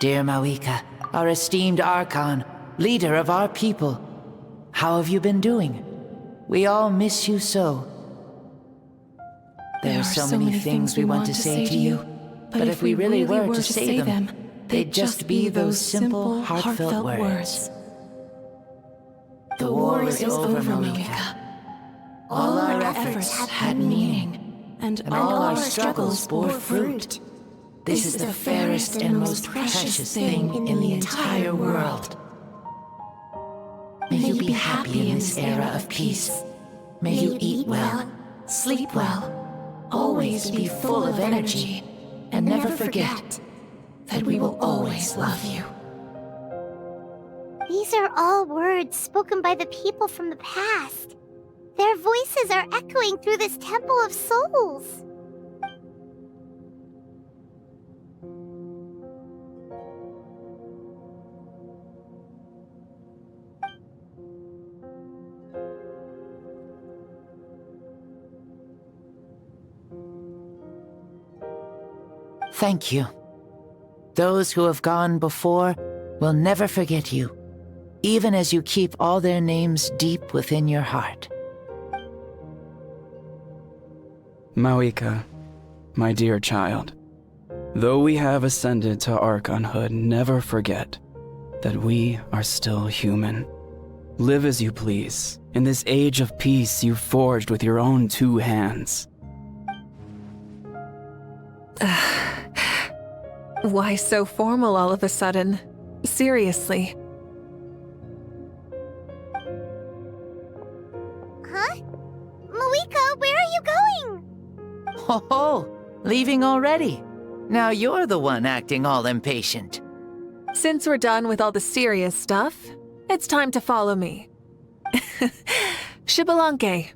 Dear Mawika, our esteemed Archon, leader of our people, how have you been doing? We all miss you so. There are so many things we want to say to you, but if we really were to say them, they'd just be those simple, heartfelt words. The war is over, Mawika. All our efforts had meaning, and all our struggles bore fruit. This is the fairest and most precious thing in the entire world. May you be happy in this era of peace. May you eat well, sleep well, always be full of energy, and never forget that we will always love you. These are all words spoken by the people from the past. Their voices are echoing through this Temple of Souls. Thank you. Those who have gone before will never forget you, even as you keep all their names deep within your heart. Mawika, my dear child, though we have ascended to Archonhood, never forget that we are still human. Live as you please, in this age of peace you forged with your own 2 hands. Why so formal all of a sudden? Seriously. Huh? Mawika, where are you going? Oh, leaving already? Now you're the one acting all impatient. Since we're done with all the serious stuff, it's time to follow me. Xbalanque,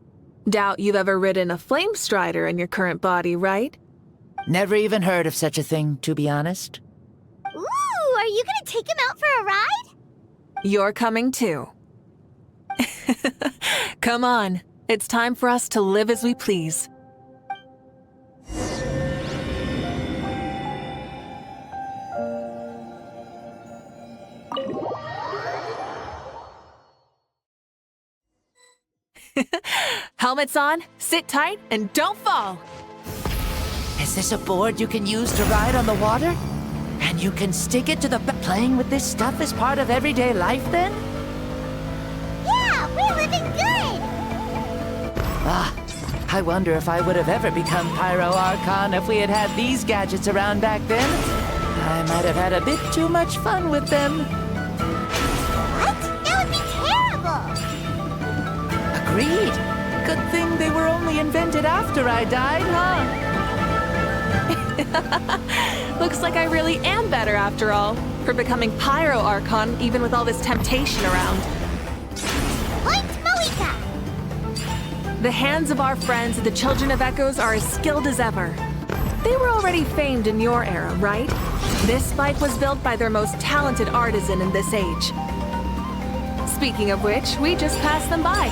doubt you've ever ridden a flame strider in your current body, right? Never even heard of such a thing, to be honest. Ooh, are you gonna take him out for a ride? You're coming too. Come on, it's time for us to live as we please. Helmets on, sit tight, and don't fall! Is this a board you can use to ride on the water? And you can stick it to the playing with this stuff is part of everyday life then? Yeah, we're living good! Ah, I wonder if I would have ever become Pyro Archon if we had had these gadgets around back then. I might have had a bit too much fun with them. What? That would be terrible! Agreed. Good thing they were only invented after I died, huh? Looks like I really am better after all, for becoming Pyro Archon even with all this temptation around. Point Mawika! The hands of our friends, the Children of Echoes, are as skilled as ever. They were already famed in your era, right? This spike was built by their most talented artisan in this age. Speaking of which, we just passed them by.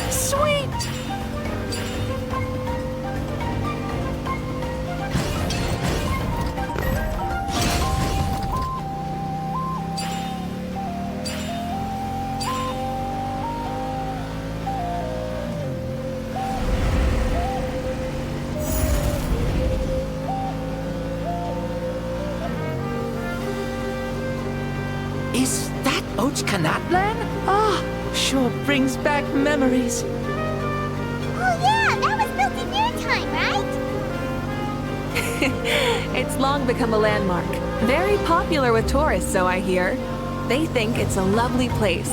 Sweet! Is that Ochkanatlan? Ah, sure brings back memories. Oh yeah, that was built in your time, right? It's long become a landmark. Very popular with tourists, so I hear. They think it's a lovely place.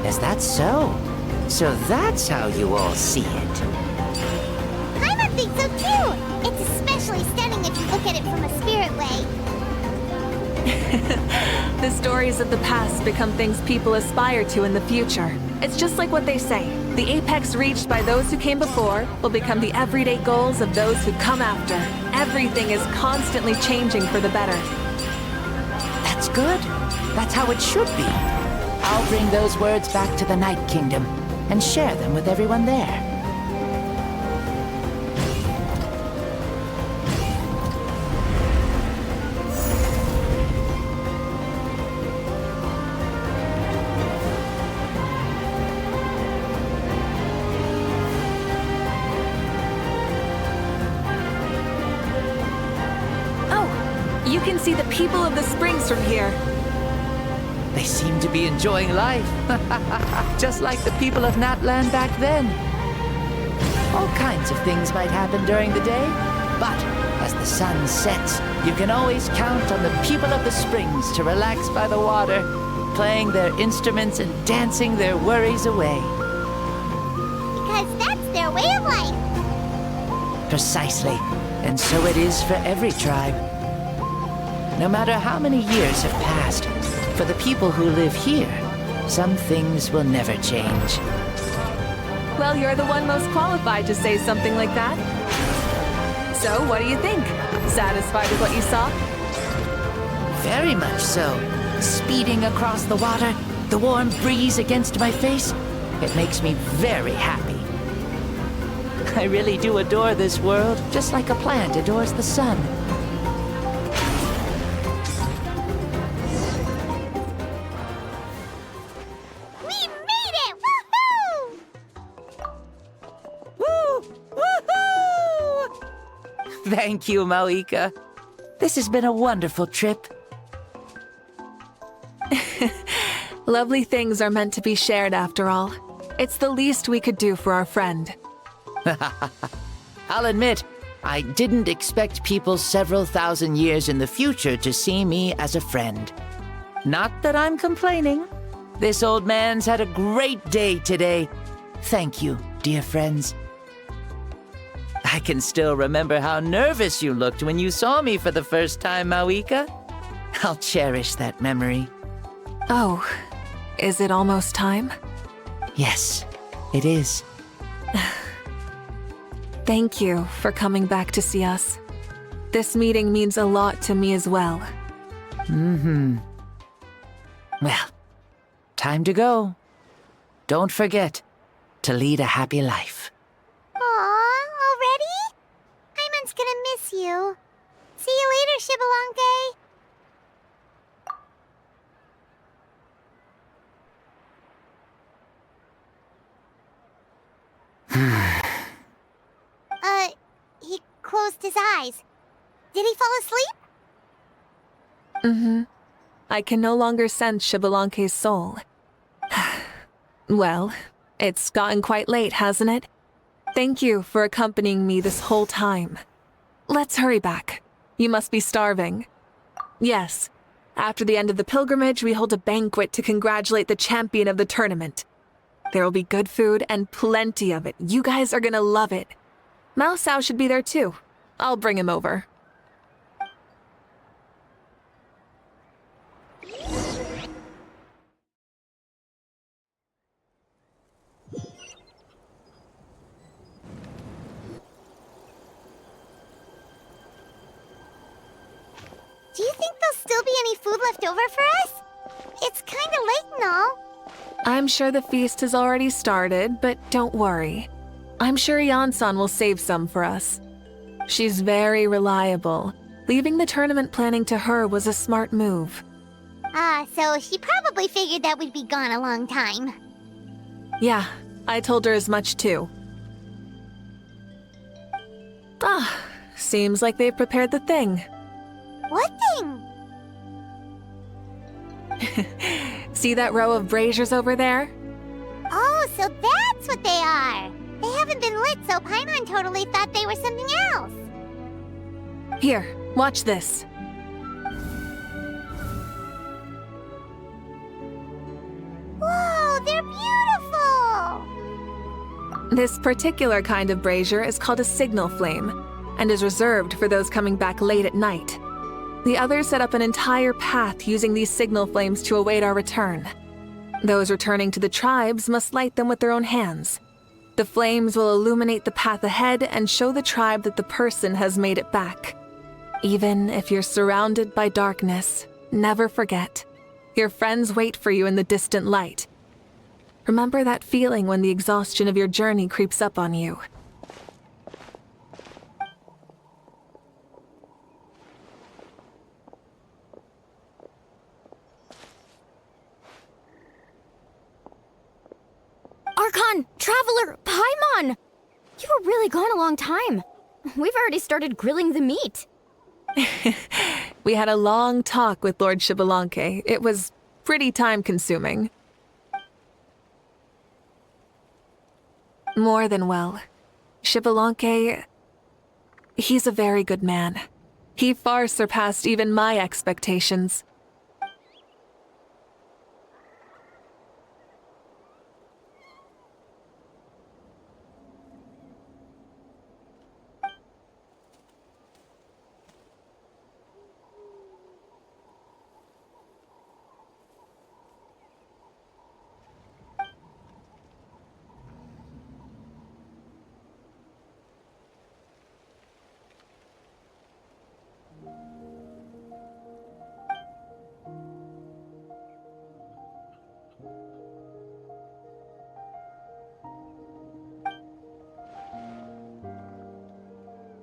Is that so? So that's how you all see it. Paimon thinks so too! It's especially stunning if you look at it from a spirit way. The stories of the past become things people aspire to in the future. It's just like what they say. The apex reached by those who came before will become the everyday goals of those who come after. Everything is constantly changing for the better. That's good. That's how it should be. I'll bring those words back to the Night Kingdom and share them with everyone there. You can see the people of the springs from here. They seem to be enjoying life. Just like the people of Natland back then. All kinds of things might happen during the day, but as the sun sets, you can always count on the people of the springs to relax by the water, playing their instruments and dancing their worries away. Because that's their way of life. Precisely. And so it is for every tribe. No matter how many years have passed, for the people who live here, some things will never change. Well, you're the one most qualified to say something like that. So, what do you think? Satisfied with what you saw? Very much so. Speeding across the water, the warm breeze against my face, it makes me very happy. I really do adore this world, just like a plant adores the sun. Thank you, Mawika. This has been a wonderful trip. Lovely things are meant to be shared after all. It's the least we could do for our friend. I'll admit, I didn't expect people several thousand years in the future to see me as a friend. Not that I'm complaining. This old man's had a great day today. Thank you, dear friends. I can still remember how nervous you looked when you saw me for the first time, Mawika. I'll cherish that memory. Oh, is it almost time? Yes, it is. Thank you for coming back to see us. This meeting means a lot to me as well. Mm-hmm. Well, time to go. Don't forget to lead a happy life. Aw, already? Paimon's gonna miss you. See you later, Xbalanque. He closed his eyes. Did he fall asleep? Mm-hmm. I can no longer sense Xbalanque's soul. Well, it's gotten quite late, hasn't it? Thank you for accompanying me this whole time. Let's hurry back. You must be starving. Yes. After the end of the pilgrimage, we hold a banquet to congratulate the champion of the tournament. There will be good food and plenty of it. You guys are gonna love it. Mao Sao should be there too. I'll bring him over. Do you think there'll still be any food left over for us? It's kinda late and all. I'm sure the feast has already started, but don't worry. I'm sure Yansan will save some for us. She's very reliable. Leaving the tournament planning to her was a smart move. So she probably figured that we'd be gone a long time. Yeah, I told her as much too. Seems like they've prepared the thing. What thing? See that row of braziers over there? Oh, so that's what they are. They haven't been lit, so Paimon totally thought they were something else. Here, watch this. Whoa, they're beautiful! This particular kind of brazier is called a signal flame and is reserved for those coming back late at night. The others set up an entire path using these signal flames to await our return. Those returning to the tribes must light them with their own hands. The flames will illuminate the path ahead and show the tribe that the person has made it back. Even if you're surrounded by darkness, never forget, your friends wait for you in the distant light. Remember that feeling when the exhaustion of your journey creeps up on you. Archon! Traveler! Paimon! You were really gone a long time. We've already started grilling the meat. We had a long talk with Lord Xbalanque. It was pretty time-consuming. More than well. Xbalanque, he's a very good man. He far surpassed even my expectations.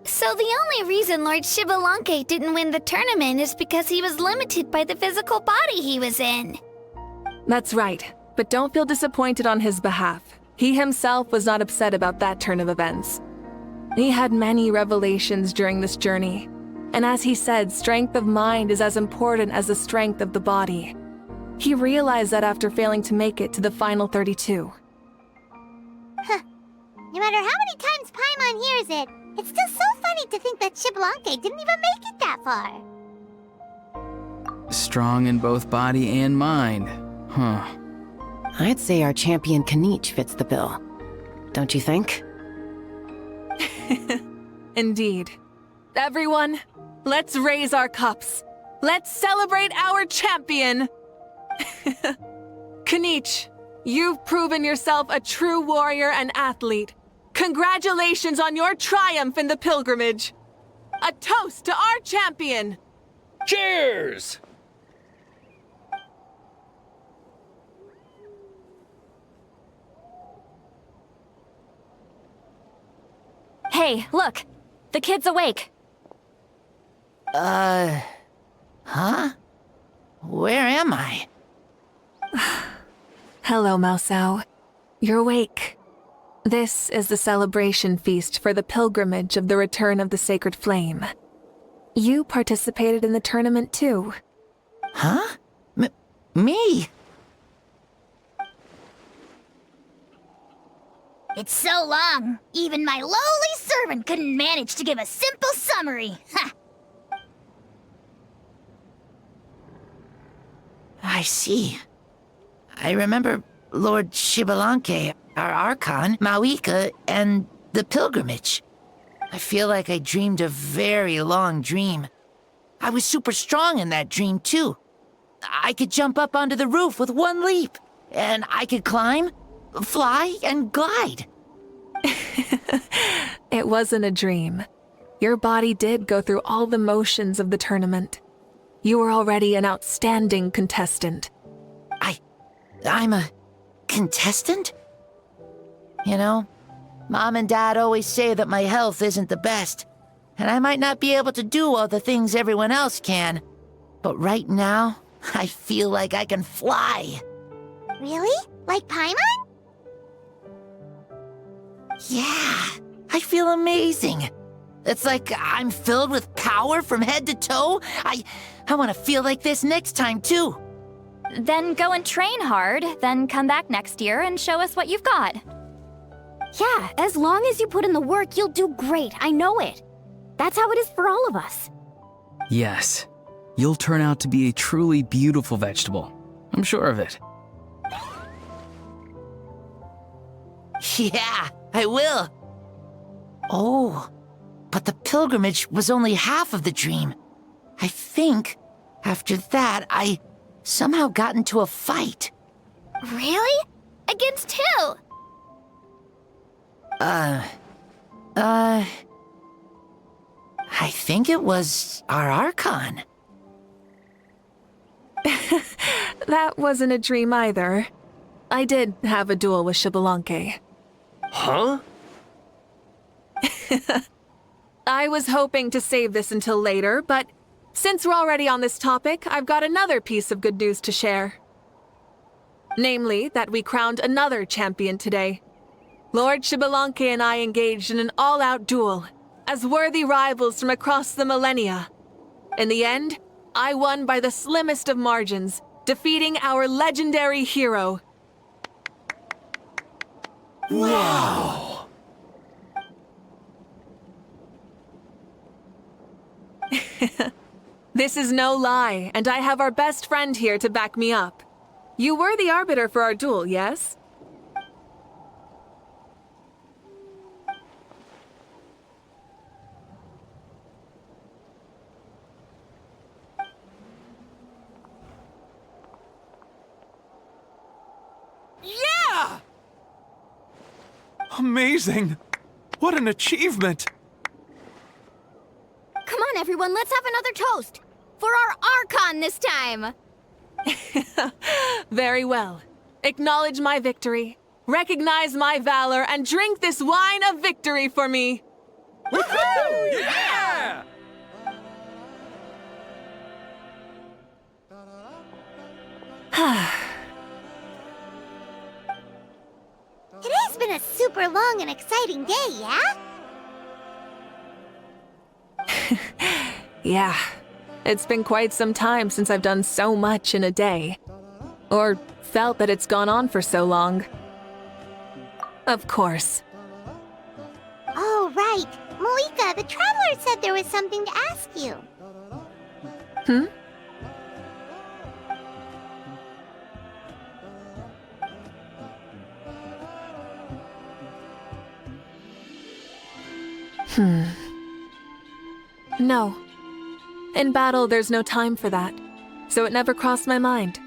So the only reason Lord Xbalanque didn't win the tournament is because he was limited by the physical body he was in. That's right, but don't feel disappointed on his behalf. He himself was not upset about that turn of events. He had many revelations during this journey, and as he said, strength of mind is as important as the strength of the body. He realized that after failing to make it to the final 32. Huh. No matter how many times Paimon hears it, it's still so funny to think that Xbalanque didn't even make it that far. Strong in both body and mind. Huh. I'd say our champion Kaniche fits the bill. Don't you think? Indeed. Everyone, let's raise our cups. Let's celebrate our champion! Kaniche, you've proven yourself a true warrior and athlete. Congratulations on your triumph in the pilgrimage. A toast to our champion! Cheers! Hey, look! The kid's awake. Huh? Where am I? Hello, Maosao. You're awake. This is the celebration feast for the pilgrimage of the return of the Sacred Flame. You participated in the tournament too. Huh? Me? It's so long, even my lowly servant couldn't manage to give a simple summary. Ha! I see. I remember Lord Xbalanque, our Archon, Mawika, and the pilgrimage. I feel like I dreamed a very long dream. I was super strong in that dream, too. I could jump up onto the roof with one leap, and I could climb, fly, and glide. It wasn't a dream. Your body did go through all the motions of the tournament. You were already an outstanding contestant. I'm a contestant? You know, Mom and Dad always say that my health isn't the best, and I might not be able to do all the things everyone else can. But right now, I feel like I can fly. Really? Like Paimon? Yeah, I feel amazing. It's like I'm filled with power from head to toe. I want to feel like this next time, too. Then go and train hard, then come back next year and show us what you've got. Yeah, as long as you put in the work, you'll do great. I know it. That's how it is for all of us. Yes. You'll turn out to be a truly beautiful vegetable. I'm sure of it. Yeah, I will. Oh, but the pilgrimage was only half of the dream. I think, after that, I somehow got into a fight. Really? Against who? I think it was our Archon. That wasn't a dream either. I did have a duel with Xbalanque. Huh? I was hoping to save this until later, but since we're already on this topic, I've got another piece of good news to share. Namely, that we crowned another champion today. Lord Xbalanque and I engaged in an all-out duel, as worthy rivals from across the millennia. In the end, I won by the slimmest of margins, defeating our legendary hero. Wow! This is no lie, and I have our best friend here to back me up. You were the arbiter for our duel, yes? Yeah! Amazing! What an achievement! Come on, everyone, let's have another toast. For our Archon this time. Very well. Acknowledge my victory, recognize my valor, and drink this wine of victory for me. Woohoo! Yeah! Today's been a super long and exciting day, yeah? Yeah, it's been quite some time since I've done so much in a day. Or felt that it's gone on for so long. Of course. Oh, right. Malika, the Traveler said there was something to ask you. Hmm? No. In battle, there's no time for that, so it never crossed my mind.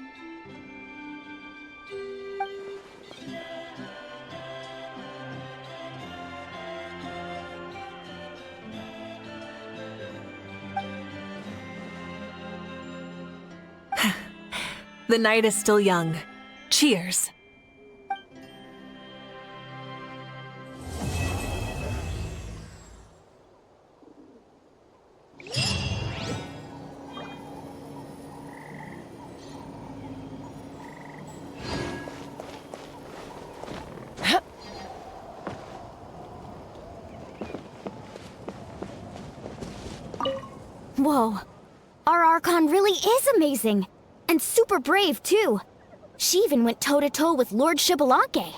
The night is still young. Cheers. Whoa. Our Archon really is amazing. And super brave, too. She even went toe-to-toe with Lord Xbalanque.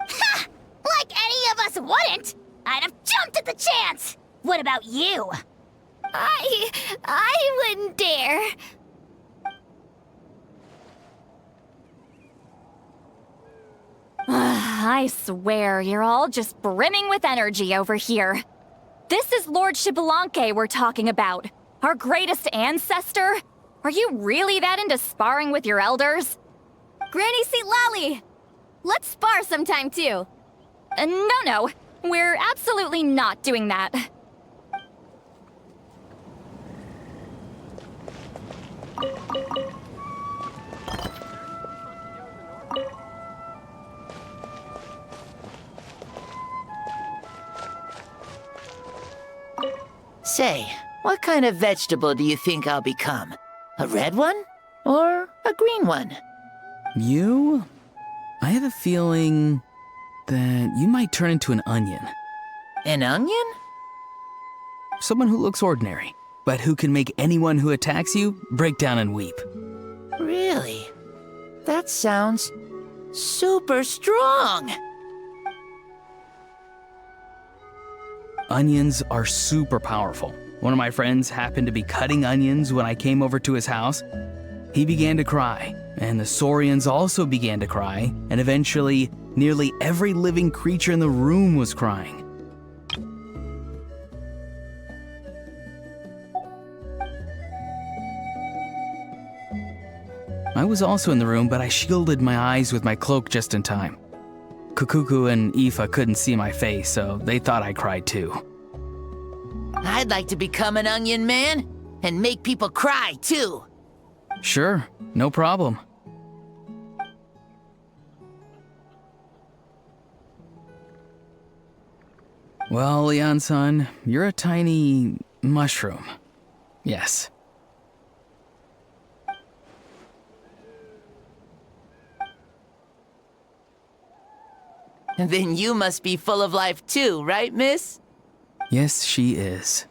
Ha! Like any of us wouldn't! I'd have jumped at the chance! What about you? I wouldn't dare. I swear, you're all just brimming with energy over here. This is Lord Xbalanque we're talking about. Our greatest ancestor? Are you really that into sparring with your elders? Granny Seat Lolly! Let's spar sometime, too. No. We're absolutely not doing that. Say, what kind of vegetable do you think I'll become? A red one? Or a green one? You? I have a feeling that you might turn into an onion. An onion? Someone who looks ordinary, but who can make anyone who attacks you break down and weep. Really? That sounds super strong. Onions are super powerful. One of my friends happened to be cutting onions when I came over to his house. He began to cry, and the Saurians also began to cry, and eventually, nearly every living creature in the room was crying. I was also in the room, but I shielded my eyes with my cloak just in time. Kukuku and Aoife couldn't see my face, so they thought I cried too. I'd like to become an onion man and make people cry too. Sure, no problem. Well, Leon-san, you're a tiny mushroom. Yes. And then you must be full of life too, right, miss? Yes, she is.